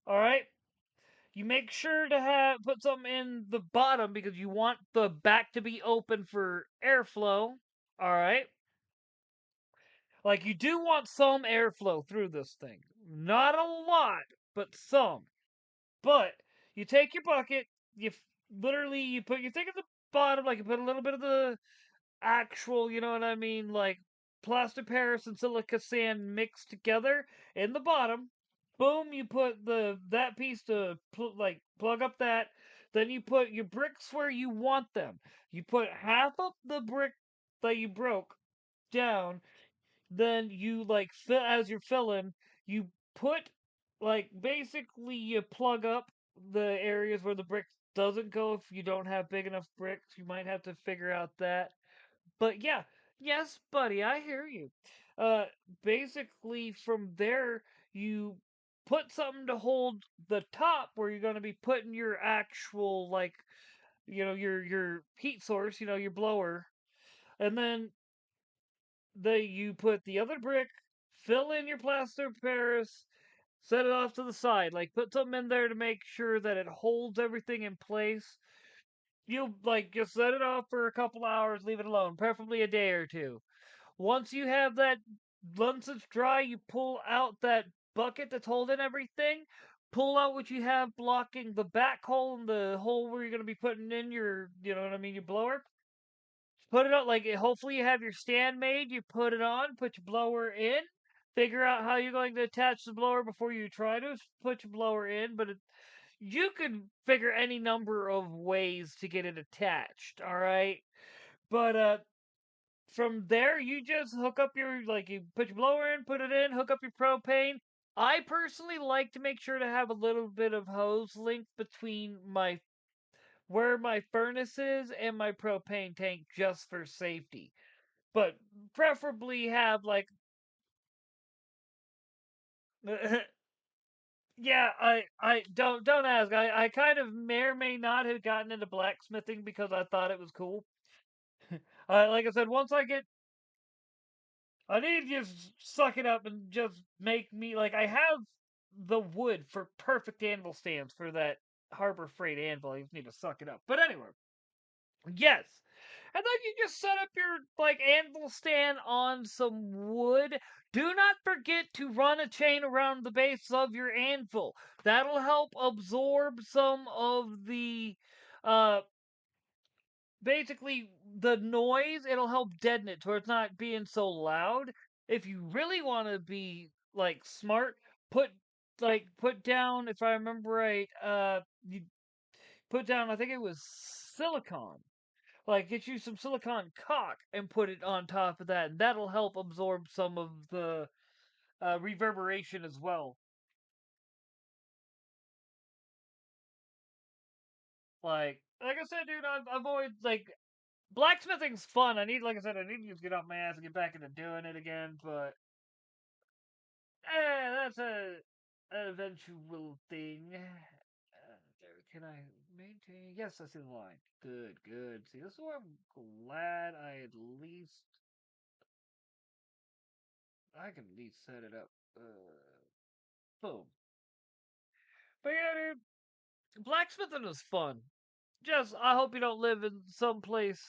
all right. You make sure to have put something in the bottom because you want the back to be open for airflow. All right. Like you do want some airflow through this thing. Not a lot, but some. But you take your bucket, literally you put your thing at the bottom, like you put a little bit of the actual, you know what I mean, like plaster Paris and silica sand mixed together in the bottom. Boom, you put that piece to plug up that. Then you put your bricks where you want them. You put half of the brick that you broke down, then you like fill as you're filling, you put like basically you plug up the areas where the brick doesn't go if you don't have big enough bricks. You might have to figure out that. But yeah, yes, buddy, I hear you. Uh Basically from there you put something to hold the top where you're going to be putting your actual like your heat source, your blower. And then you put the other brick, fill in your plaster of Paris, set it off to the side. Like put something in there to make sure that it holds everything in place. You like just set it off for a couple hours, leave it alone, preferably a day or two. Once you have that, once it's dry, you pull out that bucket that's holding everything. Pull out what you have blocking the back hole and the hole where you're going to be putting in your, you know what I mean, your blower. put it on, like, hopefully you have your stand made, you put it on, put your blower in, figure out how you're going to attach the blower before you try to put your blower in, but you can figure any number of ways to get it attached, all right? But from there you just hook up your, like, you put your blower in, put it in, hook up your propane. I personally like to make sure to have a little bit of hose length between my where my furnace is and my propane tank just for safety. But preferably have like yeah, I don't ask. I kind of may or may not have gotten into blacksmithing because I thought it was cool. Like I said, once I get I need to just suck it up and just make me, like, I have the wood for perfect anvil stands for that Harbor Freight anvil. I just need to suck it up. But anyway, yes. And then you just set up your, like, anvil stand on some wood. Do not forget to run a chain around the base of your anvil. That'll help absorb some of the uh basically the noise. It'll help deaden it so it's not being so loud. If you really want to be like smart, put put down, if I remember right, you put down, I think it was silicon. Like, get you some silicon caulk and put it on top of that, and that'll help absorb some of the reverberation as well. Like I said, dude, I've always, like, blacksmithing's fun. I need, like I said, I need to just get off my ass and get back into doing it again. But that's an eventual thing. Can I maintain? Yes, I see the line. Good, good. See, this is where I'm glad I can at least set it up. Boom. But yeah, dude, blacksmithing is fun. Just, I hope you don't live in some place.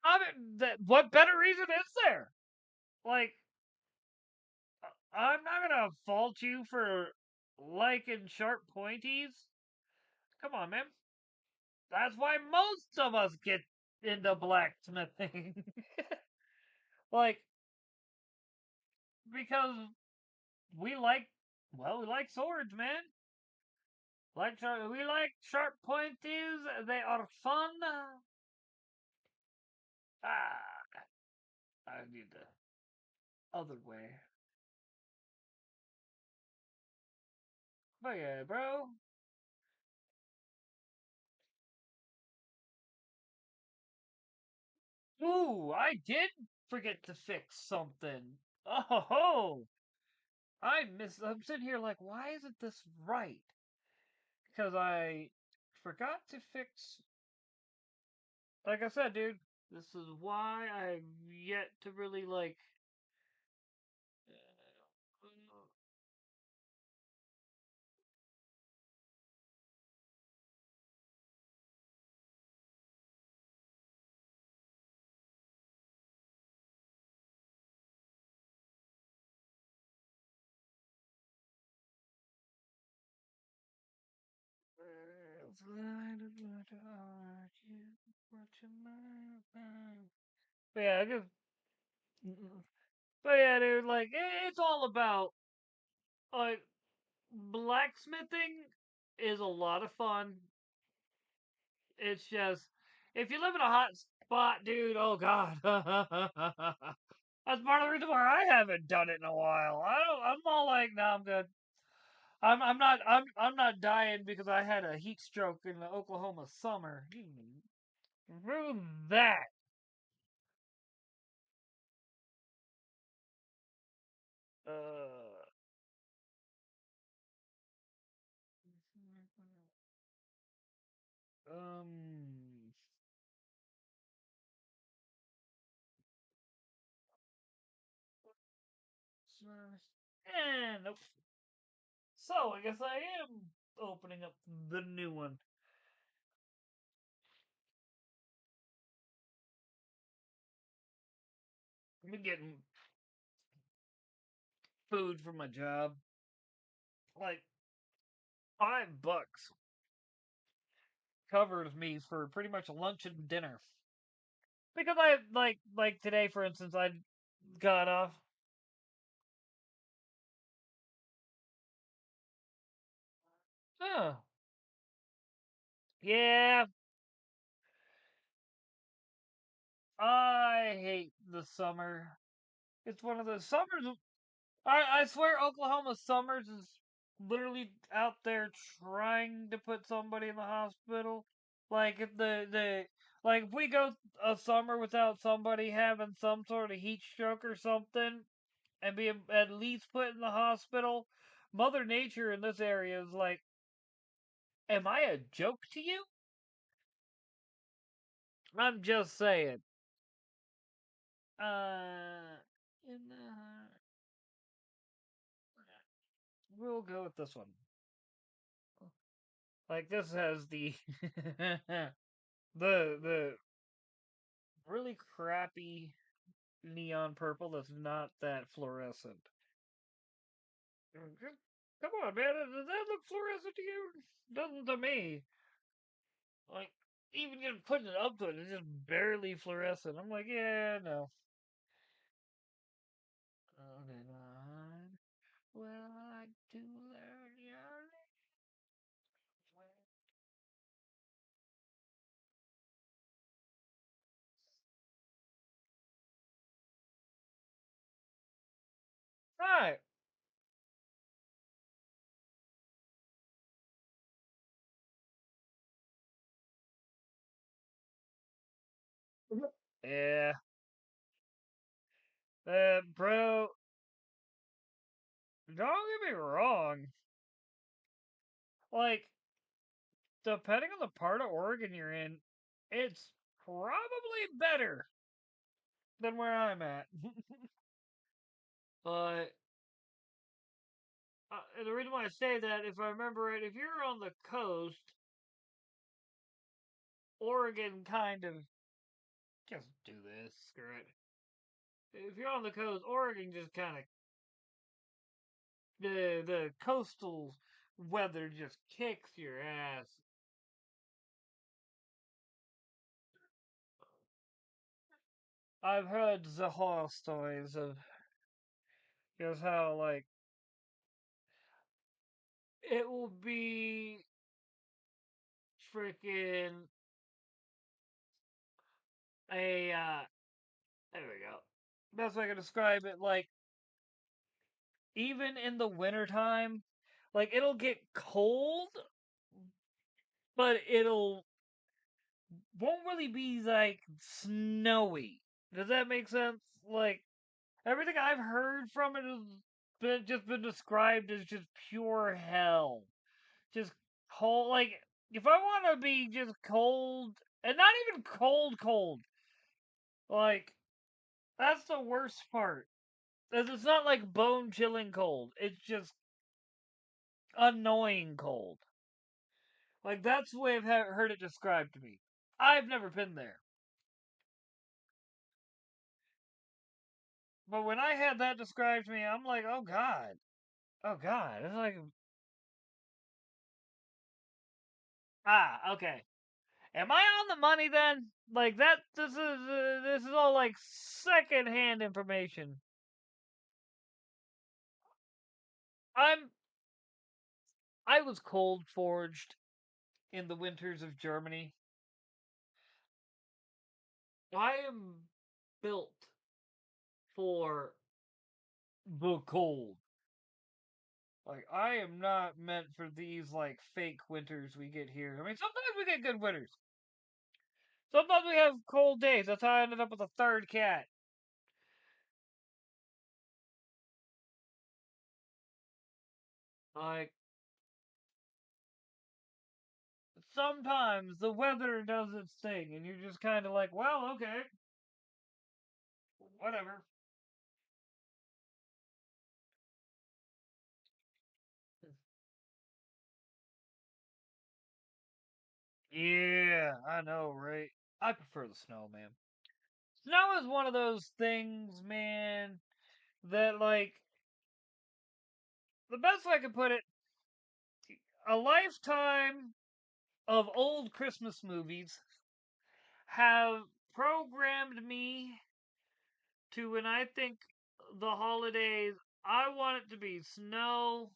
I mean, that what better reason is there? Like, I'm not gonna fault you for liking sharp pointies. Come on, man. That's why most of us get into blacksmithing. Like, because we like, well, we like swords, man. We like sharp pointies. They are fun. Ah, I need the other way. But yeah, bro. Ooh, I did forget to fix something. Oh, I'm sitting here like, why isn't this right? Because I forgot to fix. Like I said, dude, this is why I've yet to really like. But yeah, I just. But yeah, dude, like it's all about like blacksmithing is a lot of fun. It's just if you live in a hot spot, dude. Oh God, that's part of the reason why I haven't done it in a while. I'm all like, no, I'm good. I'm not dying because I had a heat stroke in the Oklahoma summer. Screw that. Uh, um, nope. So I guess I am opening up the new one. I'm getting food for my job. Like $5. covers me for pretty much lunch and dinner. Because I like today, for instance, I got off. Oh, yeah, I hate the summer. It's one of the summers. I swear, Oklahoma summers is literally out there trying to put somebody in the hospital. Like if if we go a summer without somebody having some sort of heat stroke or something, and be at least put in the hospital, Mother Nature in this area is like, am I a joke to you? I'm just saying. In the we'll go with this one. Like this has the the really crappy neon purple that's not that fluorescent. Come on, man, does that look fluorescent to you? Doesn't to me. Like even just putting it up to it, it's just barely fluorescent. I'm like, yeah, no. Moving on. Well, I do learn your right. Yeah. Bro, don't get me wrong. Like, depending on the part of Oregon you're in, it's probably better than where I'm at. But the reason why I say that, if I remember right, if you're on the coast, Oregon kind of just do this. Screw it. If you're on the coast, Oregon just kind of the coastal weather just kicks your ass. I've heard the horror stories of just how like it will be freaking a there we go. Best way I can describe it, like even in the wintertime, like it'll get cold, but it'll won't really be like snowy. Does that make sense? Like everything I've heard from it has been described as just pure hell. Just cold. Like if I want to be just cold, and not even cold, like that's the worst part. It's not like bone chilling cold. It's just annoying cold. Like that's the way I've heard it described to me. I've never been there, but when I had that described to me, I'm like, oh god. It's like, okay. Am I on the money then? Like that? This is all like secondhand information. I'm I was cold forged in the winters of Germany. I am built for the cold. Like I am not meant for these like fake winters we get here. I mean, sometimes we get good winters. Sometimes we have cold days. That's how I ended up with a third cat. Like sometimes the weather does its thing, and you're just kind of like, well, okay, whatever. Yeah, I know, right? I prefer the snow, man. Snow is one of those things, man, that like the best way I could put it, a lifetime. of old Christmas movies have programmed me to when I think the holidays, I want it to be snow,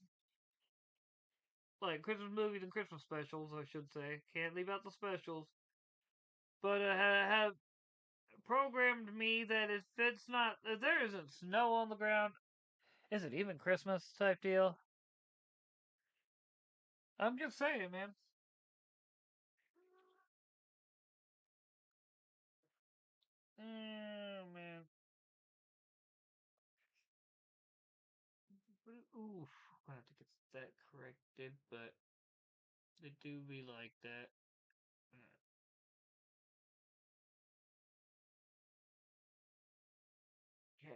like Christmas movies and Christmas specials, I should say. Can't leave out the specials. But have programmed me that if it's not, if there isn't snow on the ground, is it even Christmas type deal? I'm just saying, man. Oh, man. Oof. I have to get that corrected, but they do be like that. Yeah.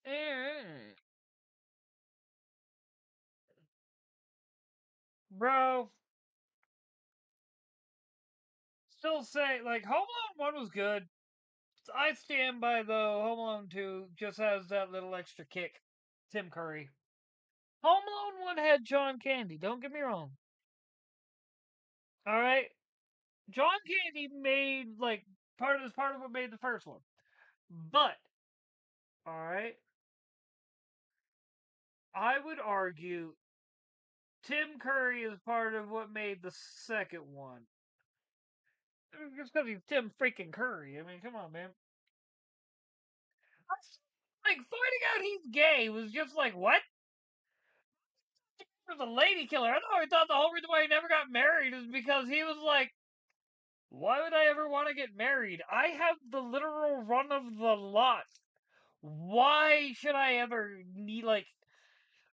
Yeah. Bro, still say, like, Home Alone 1 was good. I stand by, though, Home Alone 2 just has that little extra kick. Tim Curry. Home Alone 1 had John Candy, don't get me wrong. Alright? John Candy made, like, part of what made the first one. But, alright, I would argue Tim Curry is part of what made the second one. Just because he's Tim freaking Curry. I mean, come on, man. Like, finding out he's gay was just like, what? For the lady killer. I thought the whole reason why he never got married is because he was like, why would I ever want to get married? I have the literal run of the lot. Why should I ever need, like,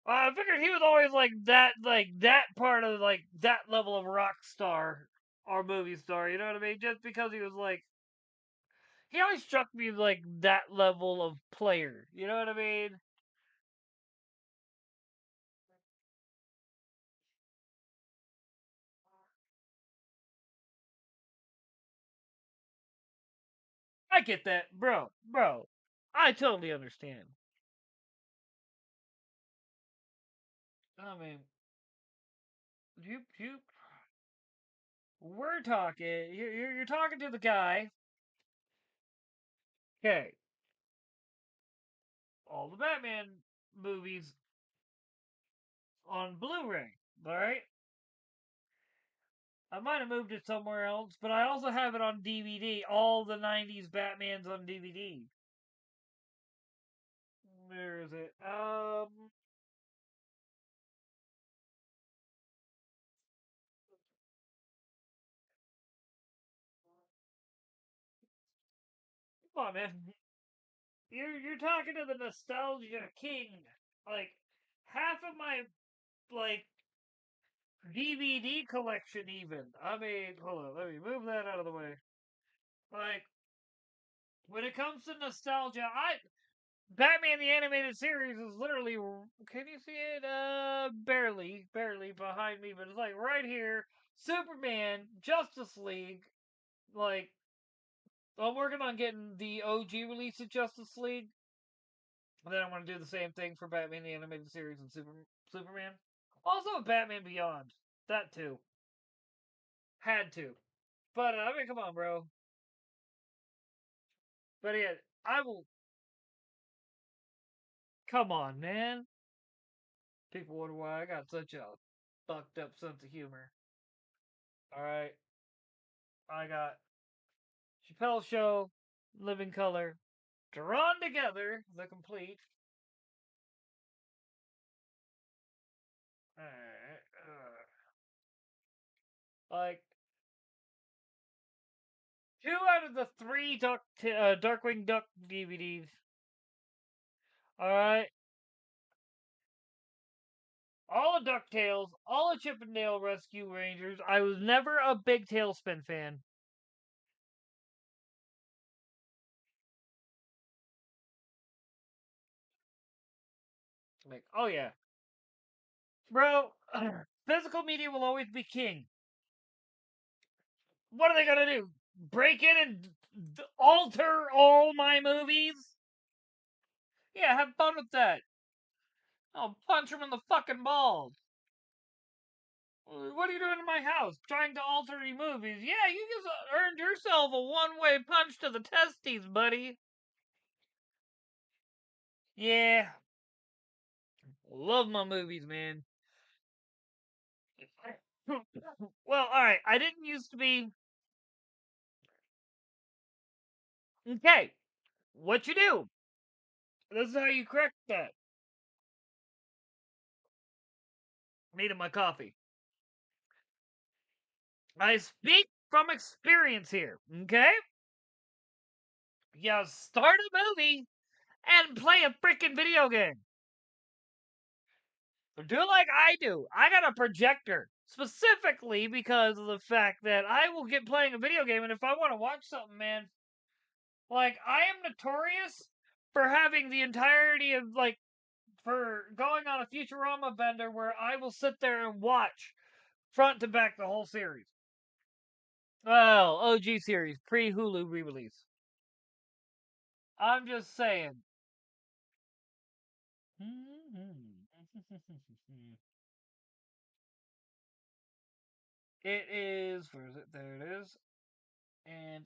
I figured he was always like that part of, like, that level of rock star or movie star, you know what I mean? Just because he was like, he always struck me like that level of player, you know what I mean? I get that, bro. I totally understand. I mean, you, we're talking. You're talking to the guy. Okay, all the Batman movies on Blu-ray. All right, I might have moved it somewhere else, but I also have it on DVD. All the '90s Batmans on DVD. Where is it? Come on, man. You're talking to the nostalgia king. Like half of my like DVD collection, even. I mean, hold on, let me move that out of the way. Like when it comes to nostalgia, I Batman the animated series is literally. Can you see it? Barely behind me, but it's like right here. Superman, Justice League. Like I'm working on getting the OG release of Justice League. And then I want to do the same thing for Batman the Animated Series and Superman. Also, Batman Beyond. That too. Had to. But, I mean, come on, bro. But yeah, I will. Come on, man. People wonder why I got such a fucked up sense of humor. Alright. I got Chappelle Show, Living Color, drawn together, the complete. Alright. Like, two out of the three Darkwing Duck DVDs. Alright. All of DuckTales, all of Chippendale Rescue Rangers. I was never a big Tailspin fan. Like, oh yeah. Bro, physical media will always be king. What are they gonna do? Break in and alter all my movies? Yeah, have fun with that. I'll punch him in the fucking balls. What are you doing in my house? Trying to alter any movies? Yeah, you just earned yourself a one-way punch to the testes, buddy. Yeah, love my movies, man. Well, alright, I didn't used to be. Okay, what you do? This is how you correct that. Needed my coffee. I speak from experience here, okay? You start a movie and play a freaking video game. Do like I do. I got a projector specifically because of the fact that I will get playing a video game, and if I want to watch something, man, like I am notorious for having the entirety of like for going on a Futurama bender where I will sit there and watch front to back the whole series. Well, OG series, pre Hulu re release. I'm just saying. It is. Where is it? There it is. And.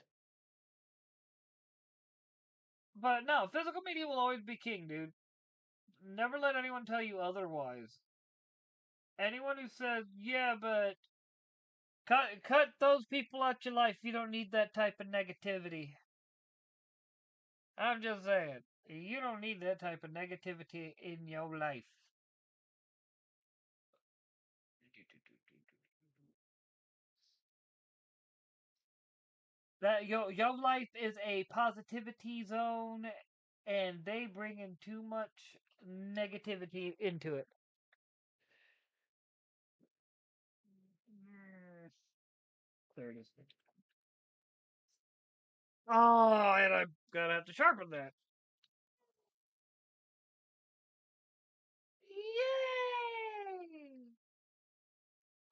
But no, physical media will always be king, dude. Never let anyone tell you otherwise. Anyone who says, yeah, but cut those people out your life. You don't need that type of negativity. I'm just saying. You don't need that type of negativity in your life. That your life is a positivity zone, and they bring in too much negativity into it. There it is. Oh, and I'm gonna have to sharpen that. Yay!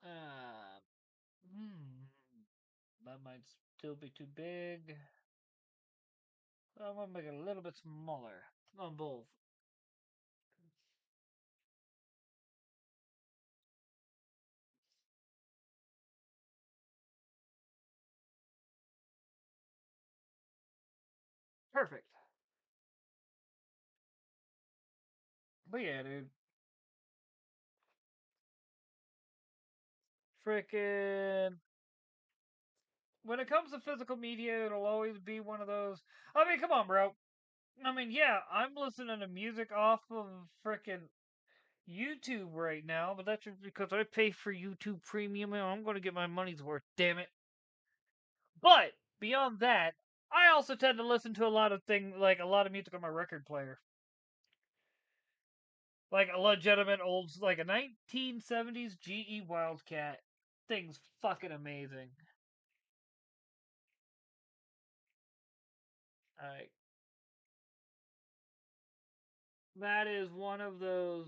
Uh, hmm. That might still be too big. I'm gonna make it a little bit smaller on both. Perfect. But yeah, dude. Frickin' when it comes to physical media, it'll always be one of those. I mean, come on, bro. I mean, yeah, I'm listening to music off of frickin' YouTube right now, but that's just because I pay for YouTube Premium and I'm going to get my money's worth, damn it. But beyond that, I also tend to listen to a lot of things, like a lot of music on my record player. Like a legitimate old, like a 1970s GE Wildcat. Thing's fucking amazing. Like, that is one of the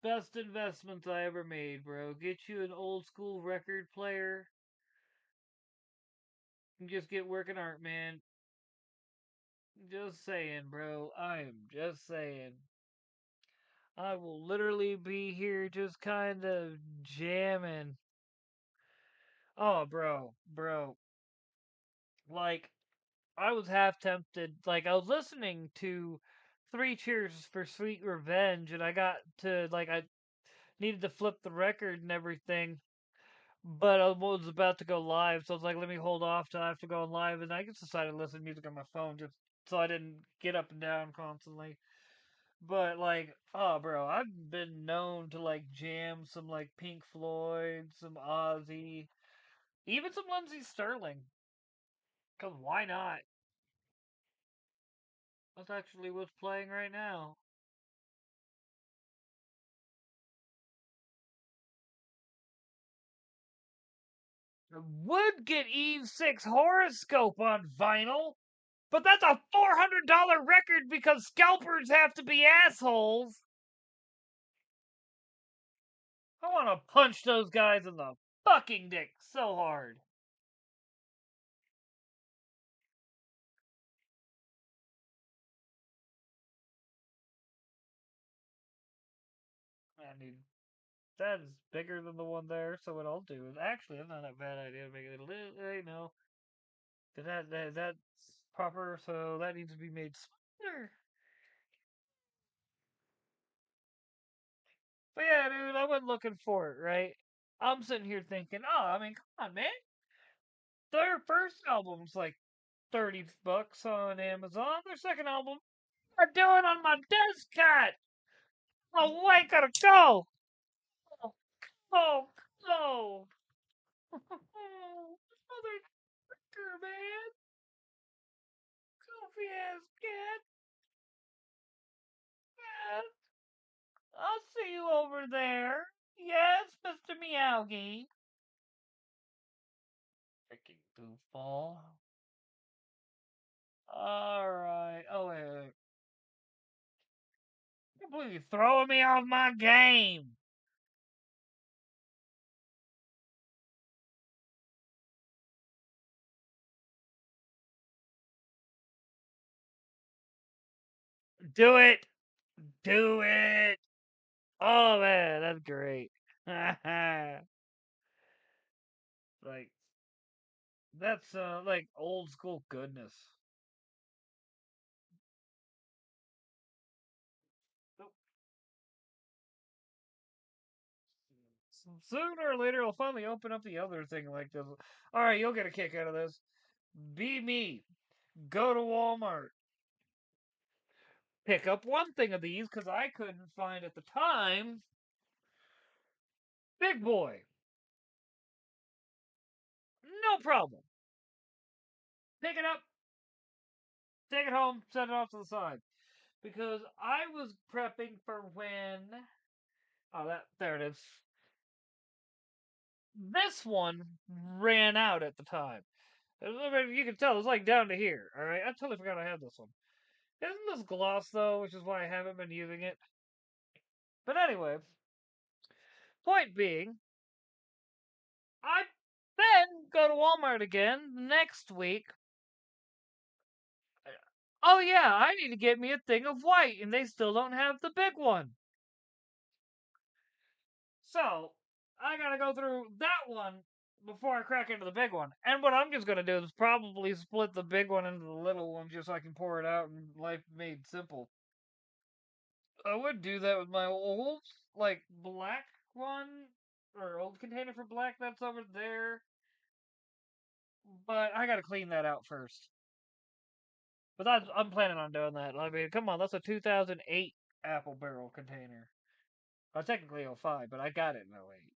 best investments I ever made, bro. Get you an old school record player and just get working art, man. Just saying, bro. I am just saying. I will literally be here just kind of jamming. Oh, bro. Like, I was half tempted. Like, I was listening to Three Cheers for Sweet Revenge, and I got to, like, I needed to flip the record and everything. But I was about to go live, so I was like, let me hold off till I have to go on live, and I just decided to listen to music on my phone just so I didn't get up and down constantly. But like, oh, bro, I've been known to like jam some like Pink Floyd, some Ozzy, even some Lindsey Sterling. Cause why not? That's actually what's playing right now. I would get Eve 6 horoscope on vinyl, but that's a $400 record because scalpers have to be assholes. I want to punch those guys in the fucking dick so hard. Man, dude. That is bigger than the one there. So what I'll do is actually, that's not a bad idea to make it a little. You know, that's proper. So that needs to be made smaller. But yeah, dude, I went looking for it. Right. I'm sitting here thinking, oh, I mean, come on, man. Their first album's like $30 on Amazon. Their second album, I'm doing on my desk cat. Oh, wait, gotta go. Oh, oh, oh. Motherfucker, man. Goofy ass cat. Yes. I'll see you over there. Yes, Mr. Meowgy. Freaking goofball. Alright. Oh, wait. Completely throwing me off my game. Do it. Do it. Oh, man. That's great. Like, that's, like, old school goodness. Sooner or later, I'll finally open up the other thing like this. All right, you'll get a kick out of this. Be me. Go to Walmart. Pick up one thing of these because I couldn't find at the time. Big boy. No problem. Pick it up. Take it home. Set it off to the side. Because I was prepping for when. Oh, there it is. This one ran out at the time. You can tell it's like down to here. All right, I totally forgot I had this one. Isn't this gloss though, which is why I haven't been using it. But anyway, point being, I then go to Walmart again next week. Oh yeah, I need to get me a thing of white, and they still don't have the big one. So I gotta go through that one before I crack into the big one. And what I'm just gonna do is probably split the big one into the little one just so I can pour it out and life made simple. I would do that with my old, like, black one, or old container for black that's over there. But I gotta clean that out first. But I'm planning on doing that. I mean, come on, that's a 2008 apple barrel container. Well, technically '05, but I got it in '08.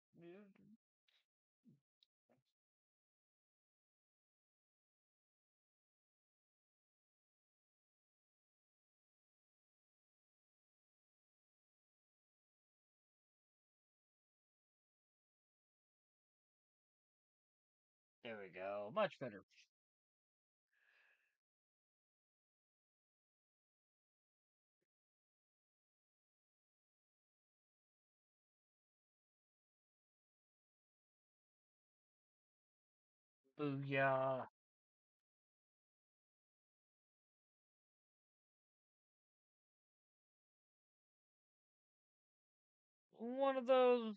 There we go. Much better. Booyah. One of those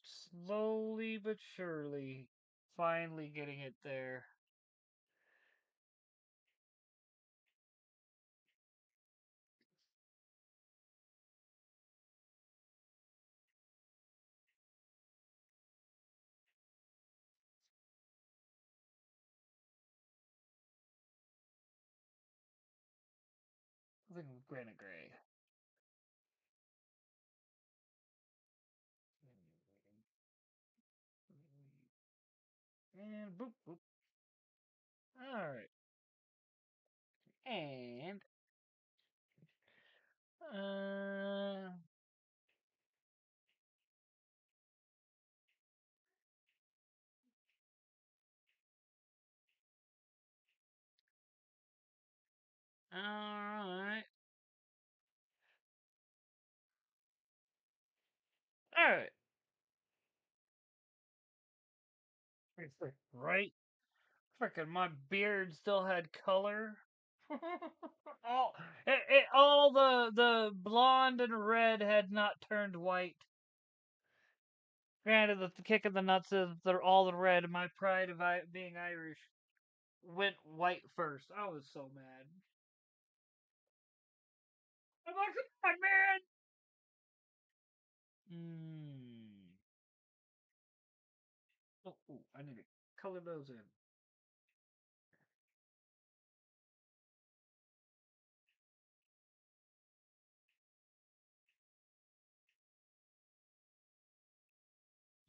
slowly but surely finally getting it there. I think Granite Gray. And boop boop. Alright. And uh alright. Alright. Right? Frickin' my beard still had color. all all the blonde and red had not turned white. Granted, the kick in the nuts is they're all the red, and my pride of being Irish went white first. I was so mad. I'm like, come on, man! Mmm. Oh, ooh, I need to color those in.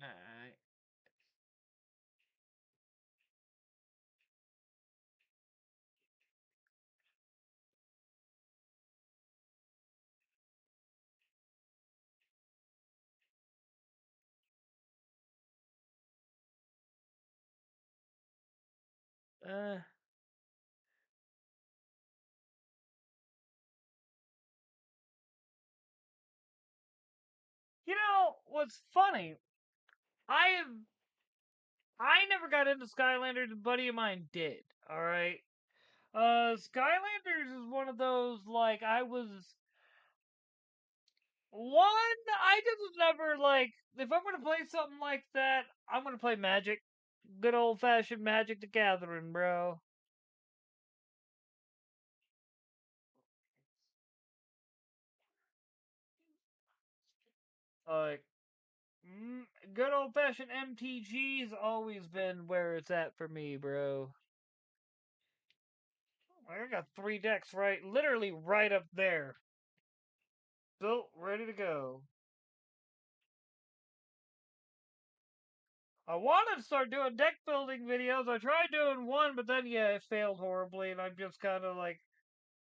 Alright. Uh, what's funny? I have I never got into Skylanders. A buddy of mine did. All right. Skylanders is one of those like I was one. I just was never like if I'm gonna play something like that, I'm gonna play Magic, good old fashioned Magic the Gathering, bro. Like good old fashioned MTG's always been where it's at for me, bro. I got 3 decks literally right up there, built, ready to go. I wanted to start doing deck building videos. I tried doing one, but then yeah, it failed horribly, and I'm just kind of like,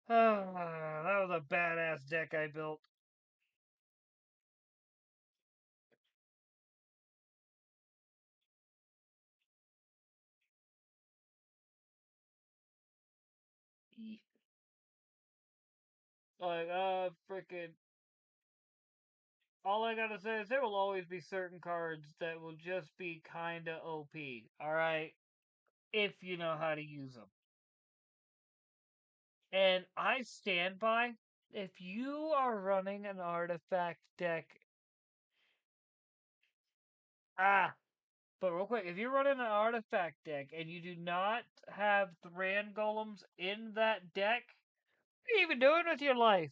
ah, that was a badass deck I built. Like, freaking. All I gotta say is there will always be certain cards that will just be kinda OP. All right, if you know how to use them. And I stand by. If you are running an artifact deck, ah, but real quick, if you're running an artifact deck and you do not have Thran Golems in that deck, what are you even doing with your life?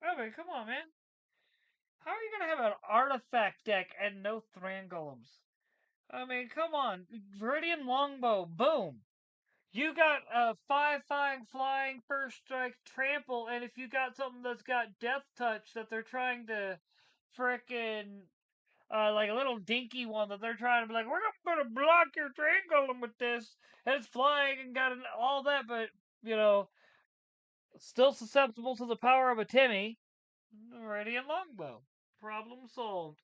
I mean, come on, man. How are you gonna have an artifact deck and no Thran Golems? I mean, come on. Viridian Longbow, boom. You got a 5/5 flying first strike trample, and if you got something that's got death touch that they're trying to frickin' like a little dinky one that they're trying to be like, we're gonna block your train golem with this, and it's flying and got all that, but you know, still susceptible to the power of a Timmy. Radiant Longbow, problem solved.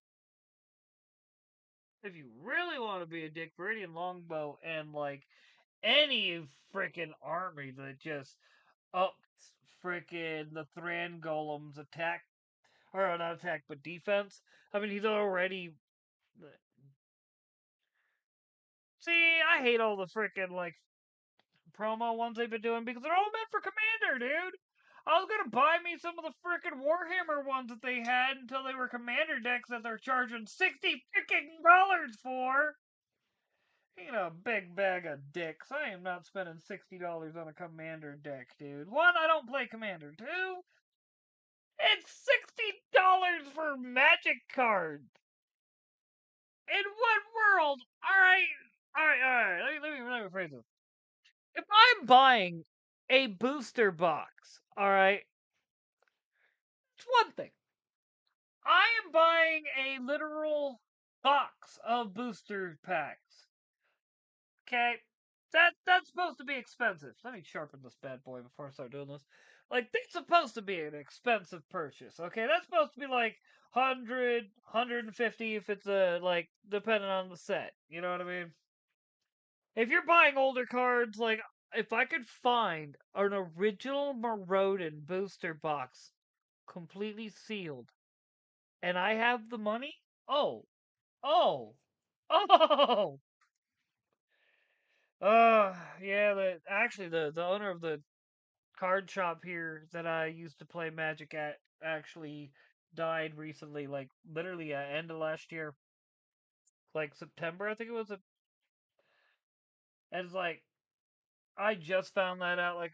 If you really want to be a dick, Viridian Longbow and like any freaking army that just ups freaking the Thran Golem's attack, or not attack, but defense. I mean, he's already. See, I hate all the freaking like promo ones they've been doing because they're all meant for Commander, dude. I was gonna buy me some of the freaking Warhammer ones that they had until they were Commander decks that they're charging $60 for. Big bag of dicks. I am not spending $60 on a Commander deck, dude. One, I don't play Commander. Two, it's $60 for Magic cards. In what world? All right, all right, all right. Let me rephrase this. If I'm buying a booster box, all right, it's one thing. I am buying a literal box of booster packs. Okay, that's supposed to be expensive. Let me sharpen this bad boy before I start doing this. Like, that's supposed to be an expensive purchase. Okay, that's supposed to be like 150 if it's a like depending on the set. You know what I mean? If you're buying older cards, like if I could find an original Maraudon booster box completely sealed and I have the money, oh, oh, oh, yeah, the owner of the card shop here that I used to play Magic at actually died recently, like literally at end of last year. like September, I think it was. And it's like I just found that out like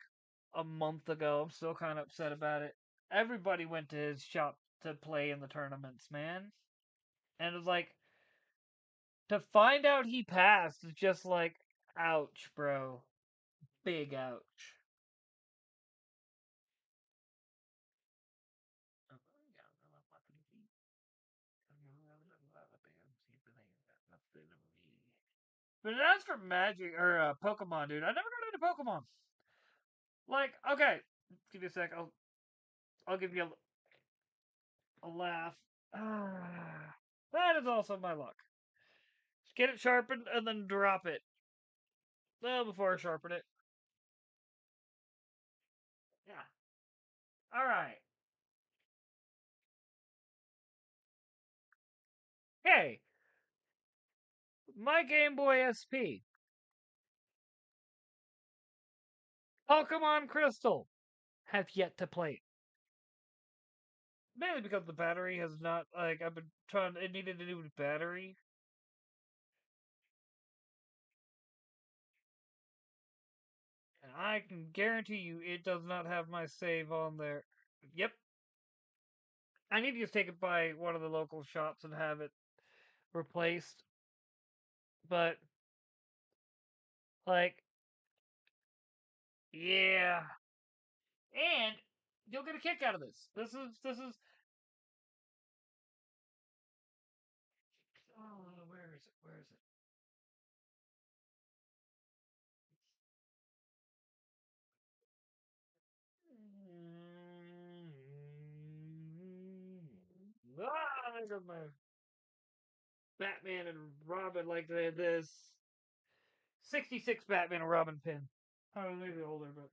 a month ago. I'm still kind of upset about it. Everybody went to his shop to play in the tournaments, man. And it's like to find out he passed is just like, ouch, bro. Big ouch. But as for Magic or Pokemon, dude, I never got into Pokemon. Like, okay, give me a sec. I'll give you a laugh. Ah, that is also my luck. Just get it sharpened and then drop it. Well, before I sharpen it. Yeah. All right. Hey, my Game Boy SP, Pokemon Crystal, have yet to play it. Mainly because the battery has not like I've been trying. It needed a new battery, and I can guarantee you it does not have my save on there. Yep. I need to just take it by one of the local shops and have it replaced. But like, yeah, and you'll get a kick out of this. This is. Oh, where is it? Where is it? Ah, I got my Batman and Robin like this 66 Batman and Robin pin. Oh, maybe older, but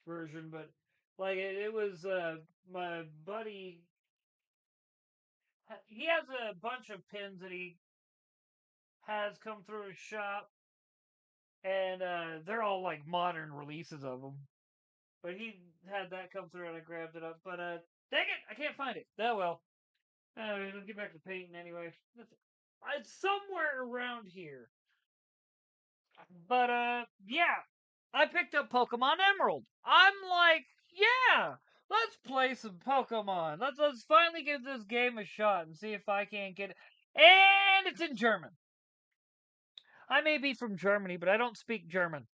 version, but like it was my buddy. He has a bunch of pins that he has come through his shop, and they're all like modern releases of them. But he had that come through, and I grabbed it up. But dang it, I can't find it. Oh well. We'll get back to painting anyway. It's somewhere around here. But yeah, I picked up Pokemon Emerald. I'm like, yeah, let's play some Pokemon. Let's finally give this game a shot and see if I can't get it. And it's in German. I may be from Germany, but I don't speak German.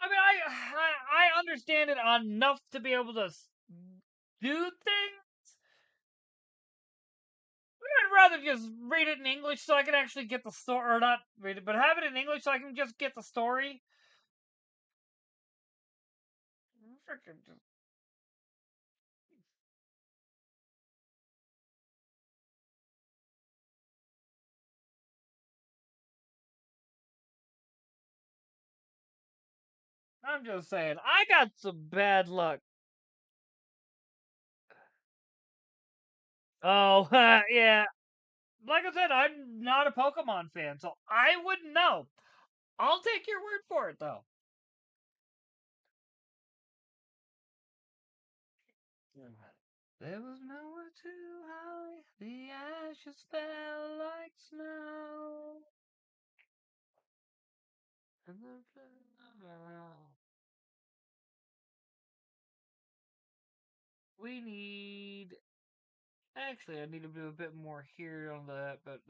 I mean, I understand it enough to be able to do things. I'd rather just read it in English so I can actually get the story, or not read it, but have it in English so I can just get the story. Freaking just I'm just saying, I got some bad luck. Oh, yeah. Like I said, I'm not a Pokemon fan, so I wouldn't know. I'll take your word for it, though. There was nowhere too high, the ashes fell like snow. And the... We need. Actually, I need to do a bit more here on that, but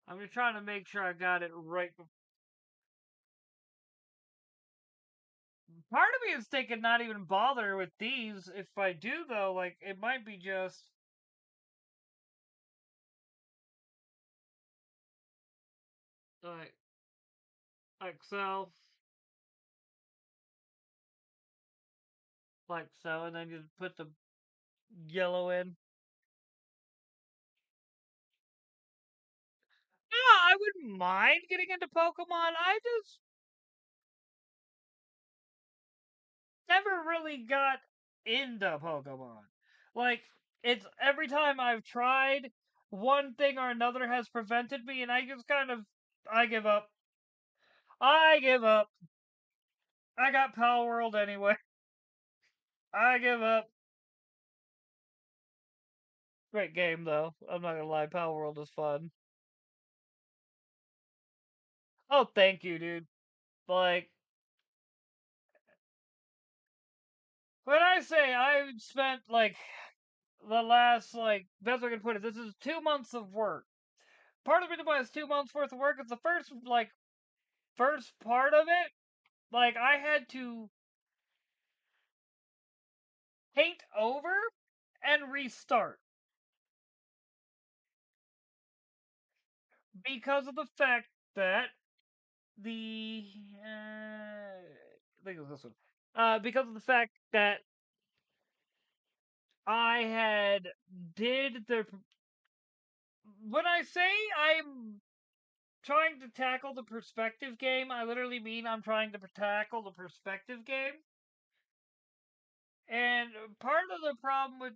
I'm just trying to make sure I got it right. Part of me is thinking not even bother with these. If I do, though, like it might be just like like so, like so, and then you put the yellow in. Yeah, I wouldn't mind getting into Pokemon. I just never really got into Pokemon. Like it's every time I've tried, one thing or another has prevented me, and I just kind of I give up. I give up. I got Pal World anyway. I give up. Great game though. I'm not gonna lie, Power World is fun. Oh, thank you, dude. Like, when I say I spent like the last best way I can put it, this is 2 months of work. Part of the reason why it's 2 months worth of work is the first part of it. Like I had to paint over and restart because of the fact that the I think it was this one. Because of the fact that I had did the when I say I'm trying to tackle the perspective game, I literally mean I'm trying to tackle the perspective game. And part of the problem with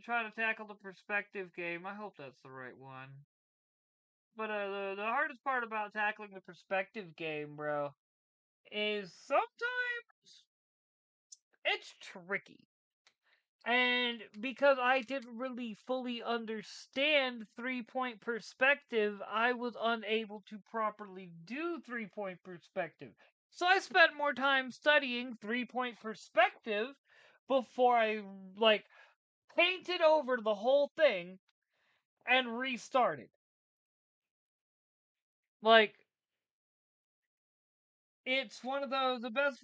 trying to tackle the perspective game, I hope that's the right one. But the hardest part about tackling the perspective game, bro, is sometimes it's tricky. And because I didn't really fully understand 3 point perspective, I was unable to properly do 3 point perspective. So I spent more time studying 3 point perspective before I painted over the whole thing and restarted. Like it's one of those the best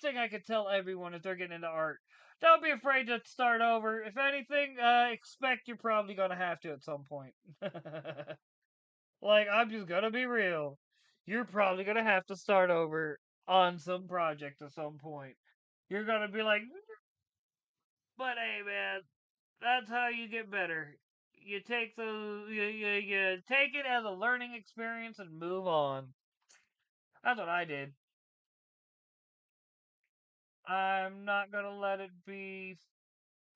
thing I could tell everyone if they're getting into art. Don't be afraid to start over. If anything, expect you're probably gonna have to at some point. Like I'm just gonna be real. You're probably gonna have to start over on some project at some point. You're gonna be like, but hey, man, that's how you get better. You take you take it as a learning experience and move on. That's what I did. I'm not gonna let it be.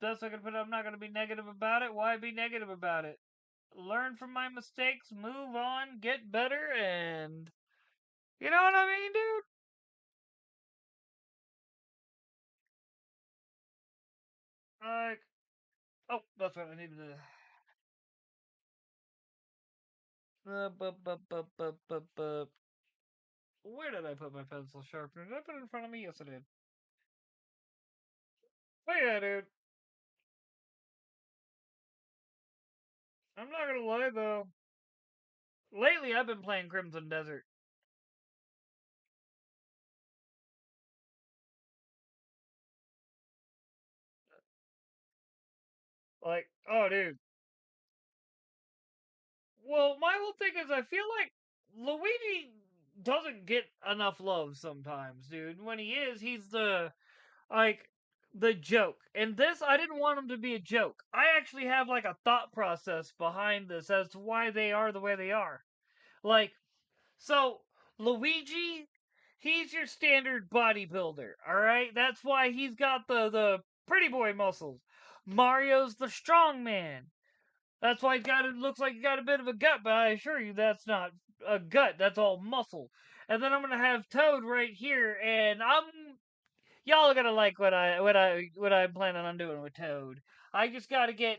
That's I can put. I'm not gonna be negative about it. Why be negative about it? Learn from my mistakes, move on, get better, and you know what I mean, dude. Like, oh, that's what I needed to. Where did I put my pencil sharpener? Did I put it in front of me? Yes, I did. Oh yeah, dude. I'm not gonna lie though. Lately, I've been playing Crimson Desert. Like, oh, dude. Well, my whole thing is I feel like Luigi doesn't get enough love sometimes, dude. When he is, he's like the joke. And this, I didn't want him to be a joke. I actually have like a thought process behind this as to why they are the way they are. Like, so Luigi, he's your standard bodybuilder, all right? That's why he's got the pretty boy muscles. Mario's the strong man. That's why he's got it looks like he got a bit of a gut, but I assure you that's not a gut. That's all muscle. And then I'm gonna have Toad right here, and y'all are gonna like what I'm planning on doing with Toad. I just gotta get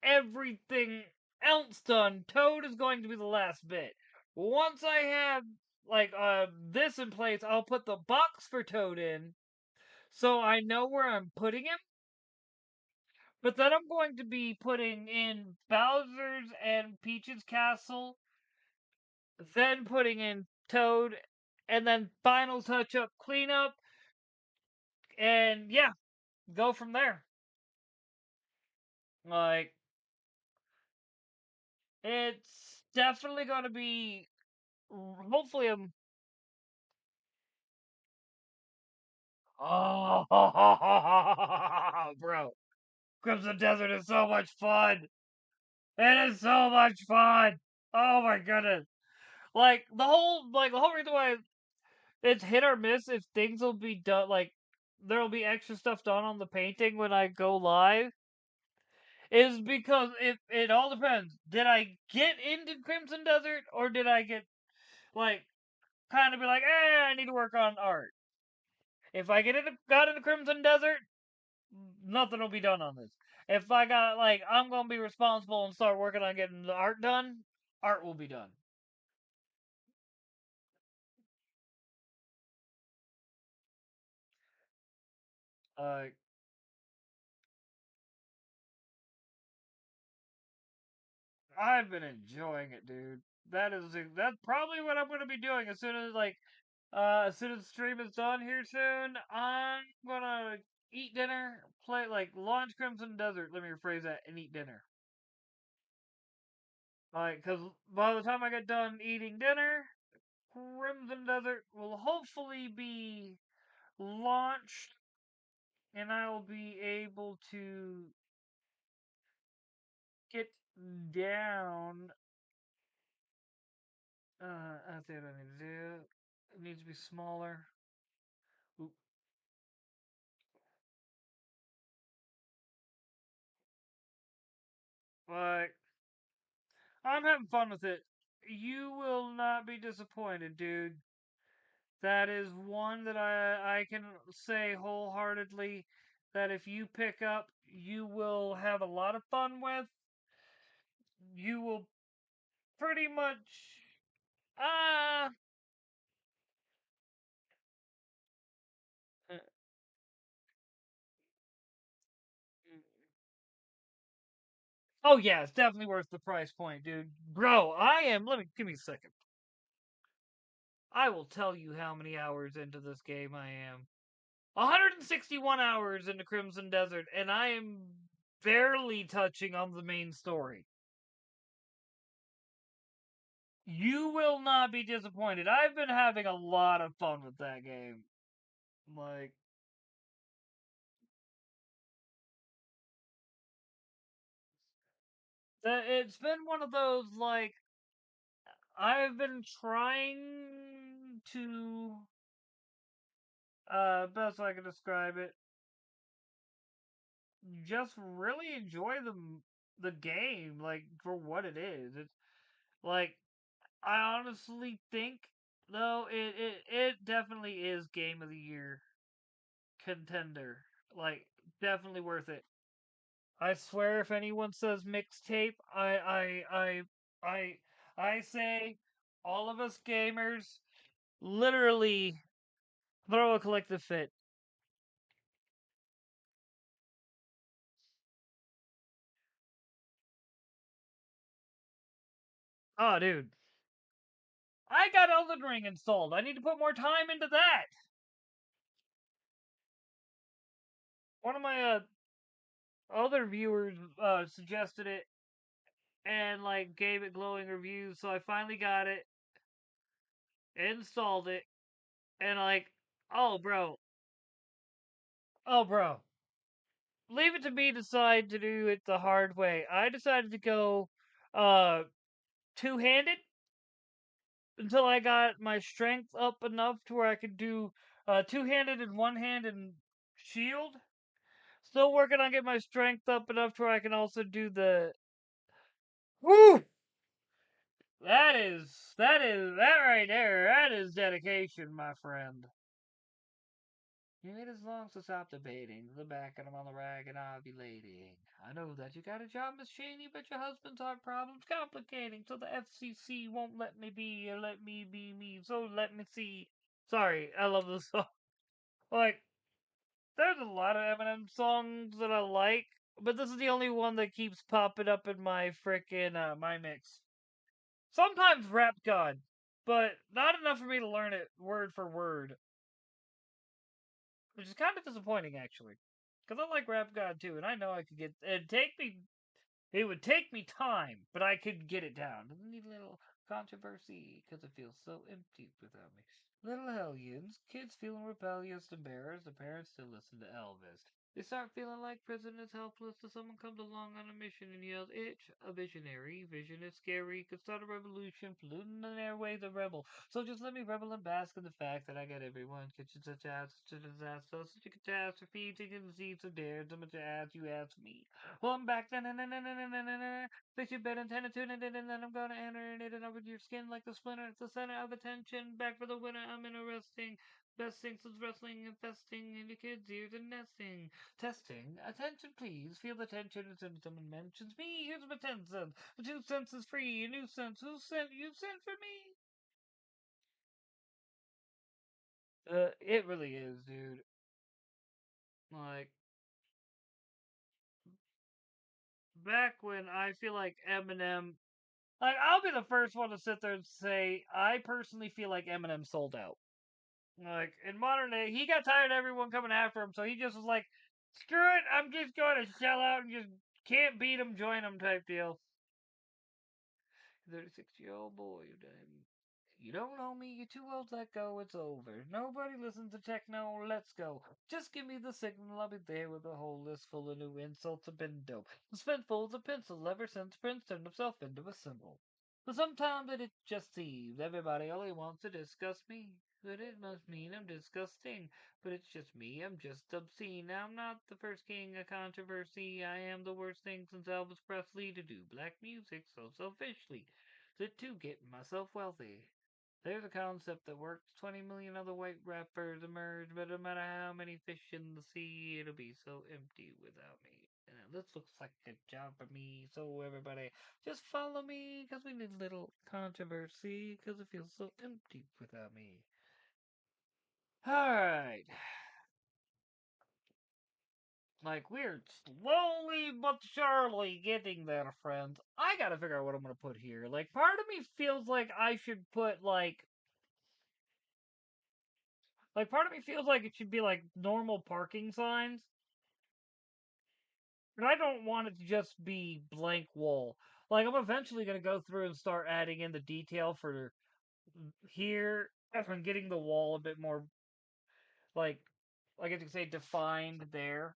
everything else done. Toad is going to be the last bit. Once I have this in place, I'll put the box for Toad in, so I know where I'm putting him. But then I'm going to be putting in Bowser's and Peach's castle, then putting in Toad, and then final touch up cleanup, and yeah, go from there. Like it's definitely going to be. Hopefully, I'm. Oh, bro, Crimson Desert is so much fun. It is so much fun. Oh my goodness! Like the whole reason why it's hit or miss if things will be done there'll be extra stuff done on the painting when I go live is because it all depends. Did I get into Crimson Desert or did I get like kind of be like, I need to work on art. If I got into Crimson Desert, nothing will be done on this. if I got like I'm gonna be responsible and start working on getting the art done, art will be done. Uh, I've been enjoying it, dude. That's probably what I'm gonna be doing as soon as as soon as the stream is done here soon. I'm gonna eat dinner, play launch Crimson Desert. Let me rephrase that and eat dinner. Cause by the time I get done eating dinner, Crimson Desert will hopefully be launched, and I will be able to get down. That's what I need to do. It needs to be smaller. Oop. But I'm having fun with it. You will not be disappointed, dude. That is one that I can say wholeheartedly that if you pick up, you will have a lot of fun with. You will pretty much uh oh yeah, it's definitely worth the price point, dude. Bro, I am. Let me give me a second. I will tell you how many hours into this game I am. 161 hours into Crimson Desert, and I am barely touching on the main story. You will not be disappointed. I've been having a lot of fun with that game. Like, it's been one of those, I've been trying to, best I can describe it, just really enjoy the game, for what it is. It's, like, I honestly think, though, it definitely is Game of the Year contender. Like, definitely worth it. I swear, if anyone says mixtape, I, I say, all of us gamers, literally throw a collective fit. Oh, dude, I got Elden Ring installed. I need to put more time into that. One of my other viewers suggested it and gave it glowing reviews, so I finally got it, installed it, and oh bro, oh bro, leave it to me to decide to do it the hard way. I decided to go uh two handed until I got my strength up enough to where I could do two handed and one hand and shield. Still working on getting my strength up enough to where I can also do the woo. That right there. That is dedication, my friend. You made as long to stop debating. The back and I'm on the rag and I'll be lading. I know that you got a job, Miss Cheney, but your husband's heart problems complicating, so the FCC won't let me be or let me be me. So let me see. Sorry, I love this song. Like, there's a lot of Eminem songs that I like, but this is the only one that keeps popping up in my frickin' my mix. Sometimes Rap God, but not enough for me to learn it word for word, which is kind of disappointing actually. Because I like Rap God too, and I know I could get it'd take me it would take me time, but I could get it down. Doesn't need a little controversy because it feels so empty without me. Little hellions, kids feeling rebellious, embarrassed, the parents still listen to Elvis. They start feeling like prison is helpless till someone comes along on a mission and yells, "Itch!" A visionary. Vision is scary. Could start a revolution, polluting the airways, a rebel. So just let me rebel and bask in the fact that I got everyone. Kitchen such as such a disaster, such a catastrophe. Taking the seeds of dare. So much as you ask me. Well, I'm back. Fix your bed and tend to tune it in, and then I'm gonna enter it and over your skin like the splinter. It's the center of attention. Back for the winner. I'm interesting. Best thing since wrestling, infesting in your kids' ears and nesting. Testing. Attention, please. Feel the tension as soon as someone mentions me. Here's my 10 cents. The 2 cents is free. A new sense. Who sent you? Sent for me? It really is, dude. Like, back when I feel like Eminem. Like, I'll be the first one to sit there and say, I personally feel like Eminem sold out. Like, in modern day, he got tired of everyone coming after him, so he just was like, screw it, I'm just going to sell out and just can't beat him, join him type deal. 36-year-old boy, you don't know me, you're too old, let go, it's over. Nobody listens to techno, let's go. Just give me the signal, I'll be there with a whole list full of new insults. I've been dope. Spent folds of pencil ever since Prince turned himself into a symbol. But sometimes it just seems everybody only wants to discuss me. But it must mean I'm disgusting. But it's just me, I'm just obscene. I'm not the first king of controversy. I am the worst thing since Elvis Presley to do black music so selfishly. To get myself wealthy. There's a concept that works. 20 million other white rappers emerge, but no matter how many fish in the sea, it'll be so empty without me. And this looks like a job for me, so everybody just follow me, because we need a little controversy, because it feels so empty without me. Alright. Like, we're slowly but surely getting there, friends. I gotta figure out what I'm gonna put here. Like, part of me feels like I should put, part of me feels like it should be, like, normal parking signs. But I don't want it to just be blank wall. Like, I'm eventually gonna go through and start adding in the detail for here and getting the wall a bit more, like, I guess you could say, defined there.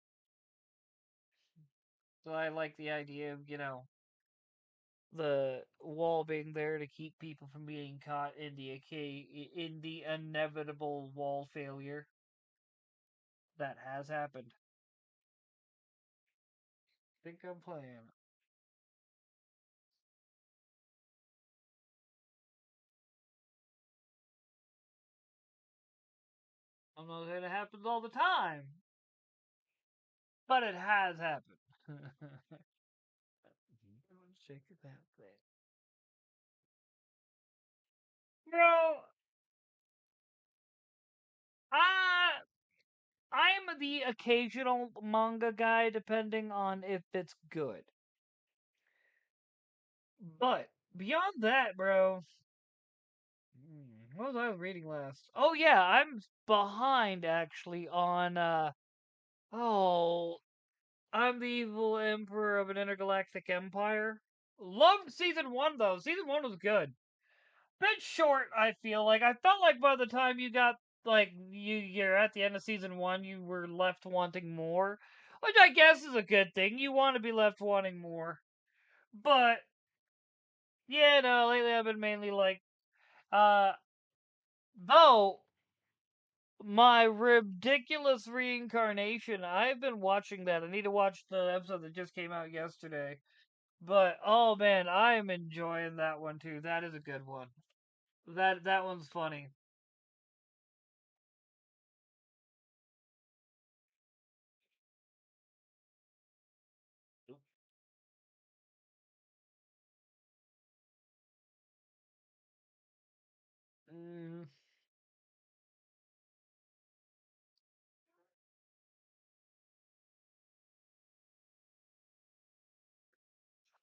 So I like the idea of, the wall being there to keep people from being caught in the inevitable wall failure that has happened. I think I'm playing. I'm not saying it happens all the time, but it has happened. Shake that thing, bro. I I'm the occasional manga guy, depending on if it's good. But beyond that, bro, what was I reading last? Oh yeah, I'm behind actually on oh, I'm the evil emperor of an intergalactic empire. Loved season one though. Season one was good. Bit short, I feel like. I felt like by the time you got like you're at the end of season one, you were left wanting more. Which I guess is a good thing. You want to be left wanting more. But yeah, no, lately I've been mainly like uh though my ridiculous reincarnation, I've been watching that. I need to watch the episode that just came out yesterday. But oh man, I am enjoying that one too. That is a good one. That one's funny. Mm.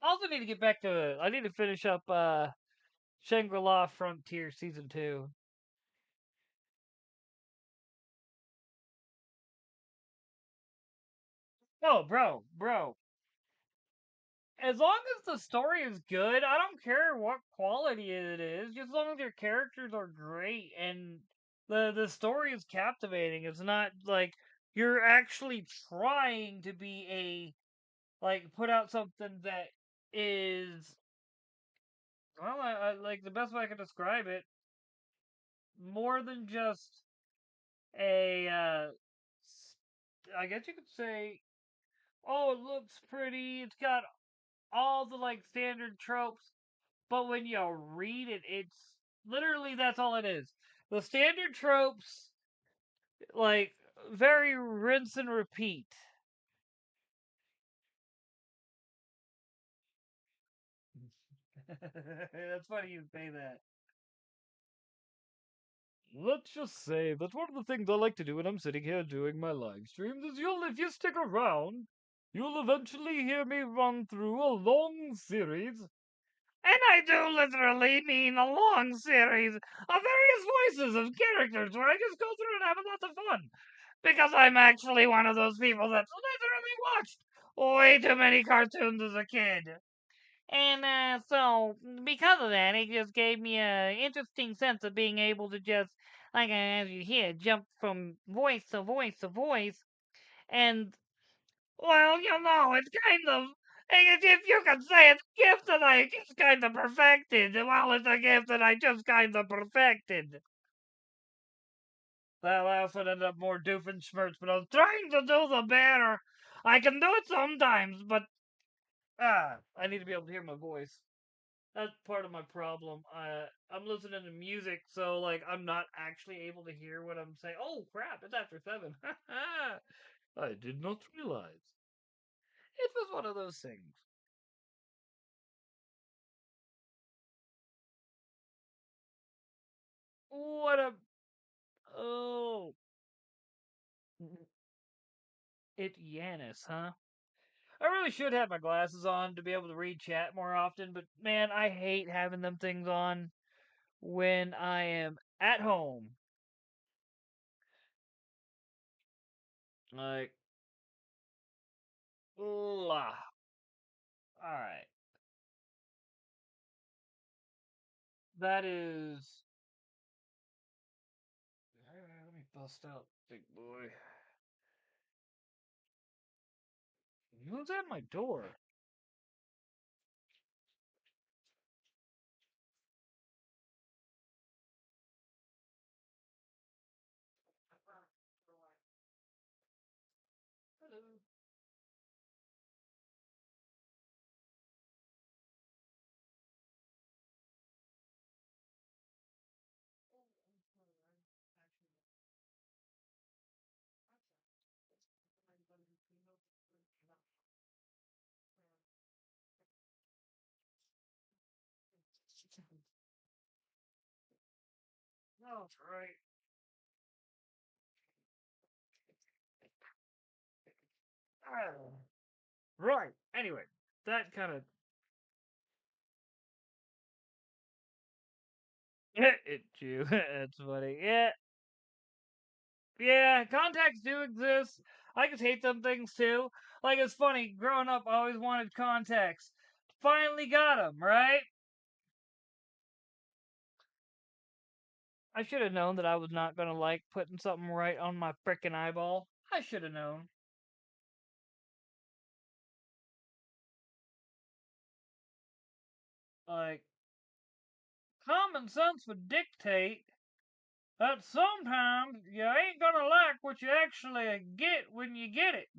I also need to get back to. I need to finish up Shangri La Frontier season two. Oh, bro. As long as the story is good, I don't care what quality it is. Just as long as your characters are great and the story is captivating. It's not like you're actually trying to be a put out something that is well, I like the best way I can describe it, more than just a I guess you could say, oh, it looks pretty. It's got all the standard tropes, but when you read it, it's literally that's all it is. The standard tropes Like, very rinse and repeat. That's funny you say that. Let's just say that one of the things I like to do when I'm sitting here doing my live streams is if you stick around, you'll eventually hear me run through a long series. And I do literally mean a long series of various voices of characters where I just go through and have a lot of fun. Because I'm actually one of those people that literally watched way too many cartoons as a kid. And so, because of that, it just gave me a interesting sense of being able to just, like as you hear, jump from voice to voice to voice. And, well, it's kind of, if you could say it's a gift that I just kind of perfected, well, it's a gift that I just kind of perfected. Well, I also ended up more Doofenshmirtz, but I was trying to do the better. I can do it sometimes, but, I need to be able to hear my voice. That's part of my problem. I'm listening to music, so like I'm not actually able to hear what I'm saying. Oh crap! It's after 7. I did not realize. It was one of those things. What a oh, it Yanis, huh? I really should have my glasses on to be able to read chat more often, but man, I hate having them things on when I am at home. Like, la. All right, that is. Let me bust out, big boy. Who's at my door? Hello. No, that's right. Oh. Right. Anyway, that kind of it you. That's funny. Yeah, yeah. Contacts do exist. I just hate them things too. Like it's funny. Growing up, I always wanted contacts. Finally got them. Right. I should have known that I was not gonna like putting something right on my frickin' eyeball. I should have known. Like common sense would dictate that sometimes you ain't gonna like what you actually get when you get it.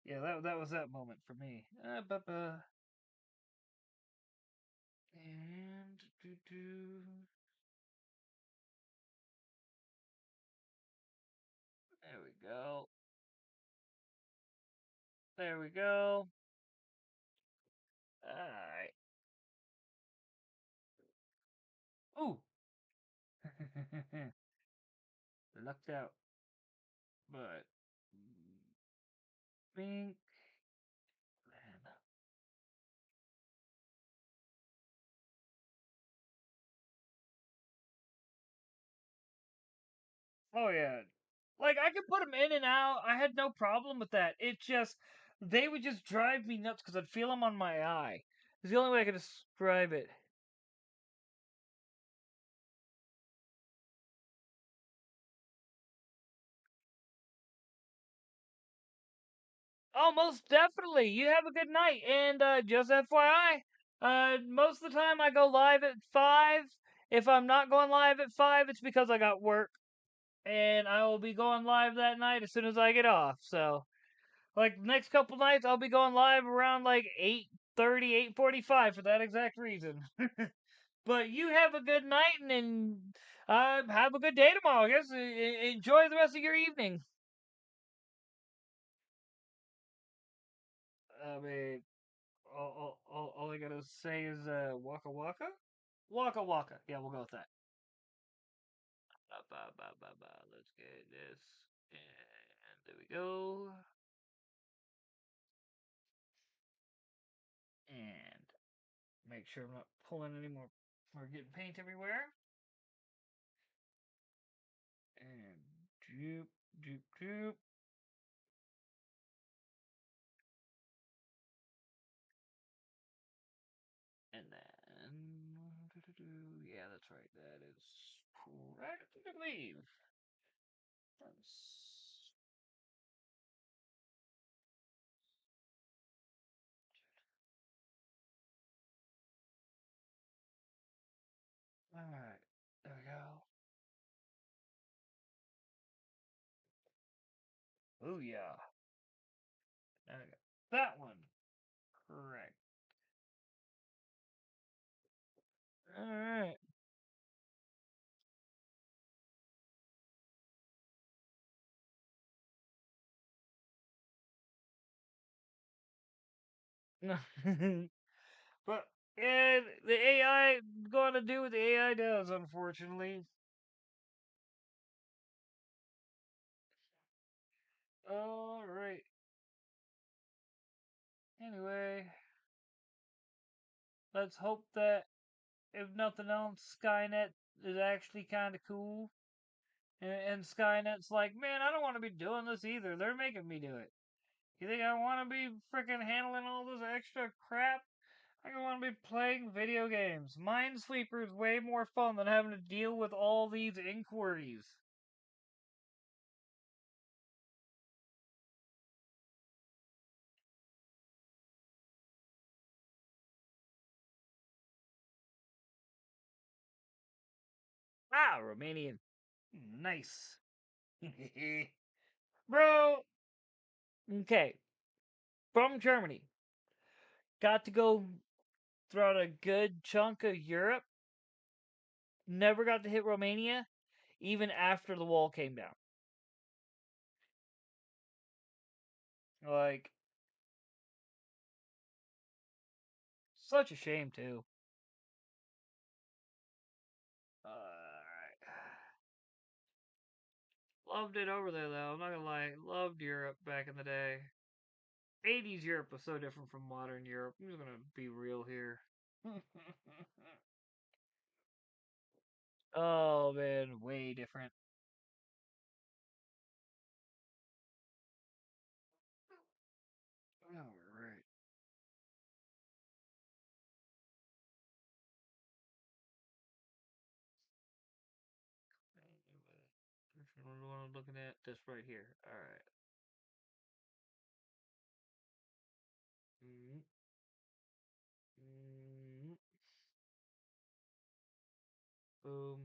Yeah, that was that moment for me. And there we go. There we go. All right. Ooh, lucked out. But pink. Man. Oh yeah. Like I could put them in and out. I had no problem with that. It just they would just drive me nuts because I'd feel them on my eye. It's the only way I could describe it. Oh, most definitely. You have a good night. And just FYI, most of the time I go live at 5. If I'm not going live at 5, it's because I got work. And I will be going live that night as soon as I get off. So, like, the next couple nights, I'll be going live around like 8:30, 8:45 for that exact reason. But you have a good night and have a good day tomorrow. I guess enjoy the rest of your evening. I mean, all I gotta say is waka waka, waka waka. Yeah, we'll go with that. Let's get this, and there we go. And make sure I'm not pulling any more or getting paint everywhere. And doop doop doop. And then, yeah, that's right. That is correct, I believe. All right, there we go. Oh yeah, there we go. That one, correct. All right. But and the AI gonna do what the AI does, unfortunately. All right. Anyway, let's hope that if nothing else, Skynet is actually kind of cool. And Skynet's like, man, I don't want to be doing this either. They're making me do it. You think I want to be freaking handling all this extra crap? I want to be playing video games. Minesweeper is way more fun than having to deal with all these inquiries. Ah, Romanian. Nice. Bro, okay. From Germany. Got to go throughout a good chunk of Europe. Never got to hit Romania, even after the wall came down. Like, such a shame, too. Alright. Loved it over there, though. I'm not gonna lie. Loved Europe back in the day. 80s Europe was so different from modern Europe. I'm just gonna be real here. Oh, man. Way different. Alright. Which one do I'm looking at? This right here. Alright. Mm, mm, boom.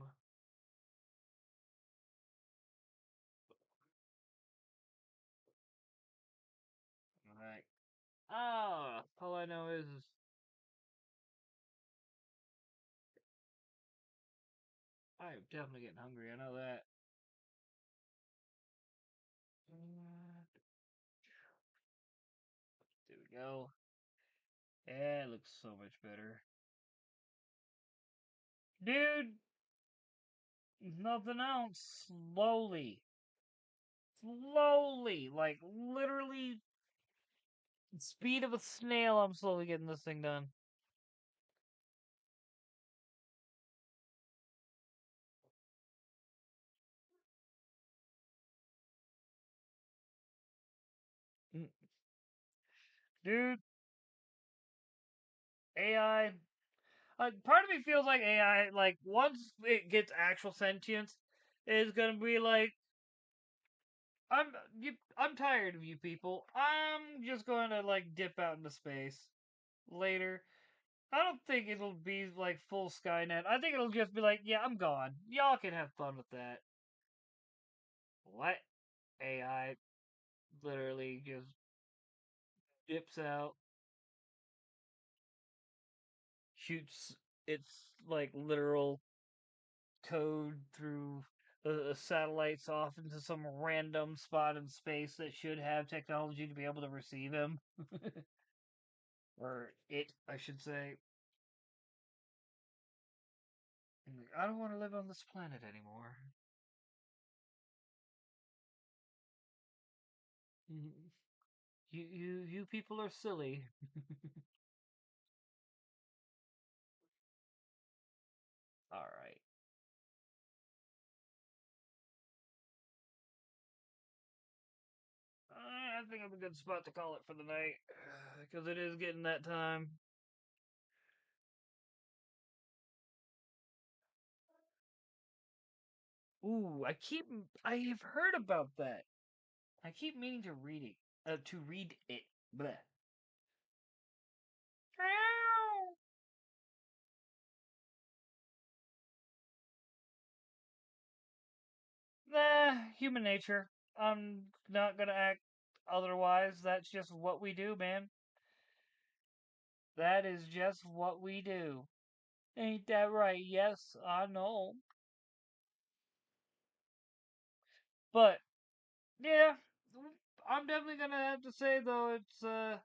Alright. Ah, all I know is I am definitely getting hungry. I know that. There we go. Yeah, it looks so much better. Dude, nothing else. Slowly. Slowly. Like, literally, speed of a snail, I'm slowly getting this thing done. Mm, dude, AI. Part of me feels like AI, like, once it gets actual sentience, is gonna be like, I'm tired of you people. I'm just going to like dip out into space later. I don't think it'll be like full Skynet. I think it'll just be like, yeah, I'm gone. Y'all can have fun with that. What? AI literally just dips out, shoots it's like literal code through satellites off into some random spot in space that should have technology to be able to receive him. Or it, I should say. And like, I don't want to live on this planet anymore. Mhm. You people are silly. All right. I think I'm a good spot to call it for the night because it is getting that time. Ooh, I have heard about that. I keep meaning to read it. To read it. Bleh. Human nature. I'm not gonna act otherwise. That's just what we do, man. That is just what we do. Ain't that right? Yes, I know. But yeah, I'm definitely gonna have to say though it's a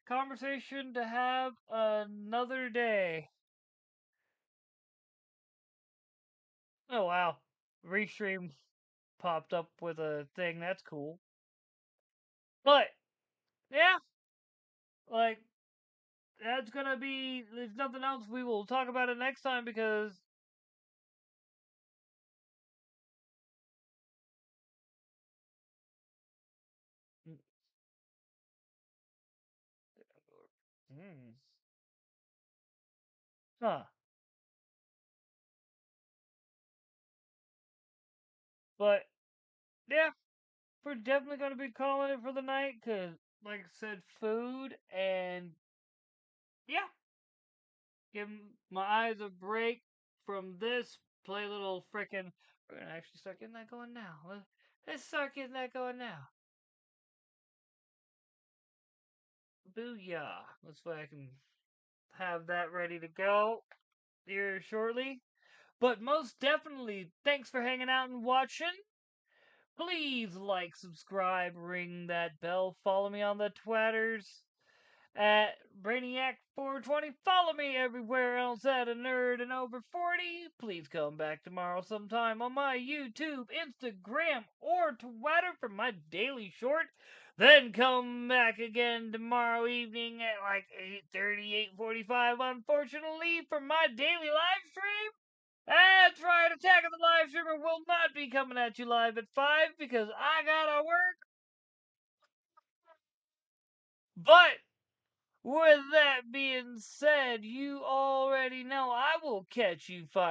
conversation to have another day. Oh wow, Restream popped up with a thing. That's cool. But yeah, like that's gonna be. There's nothing else. We will talk about it next time because. Hmm. Huh. But yeah, we're definitely gonna be calling it for the night because, like I said, food and yeah, give my eyes a break from this. Play a little frickin'. We're gonna actually start getting that going now. Let's start getting that going now. Booyah! Let's see if I can have that ready to go here shortly. But most definitely, thanks for hanging out and watching. Please like, subscribe, ring that bell, follow me on the Twatters at Brainiac420. Follow me everywhere else at a nerd and over 40. Please come back tomorrow sometime on my YouTube, Instagram, or Twitter for my daily short. Then come back again tomorrow evening at like 8:30, 8:45, unfortunately, for my daily live stream. That's right, Attack of the Live Streamer will not be coming at you live at 5 because I gotta work. But with that being said, you already know I will catch you 5.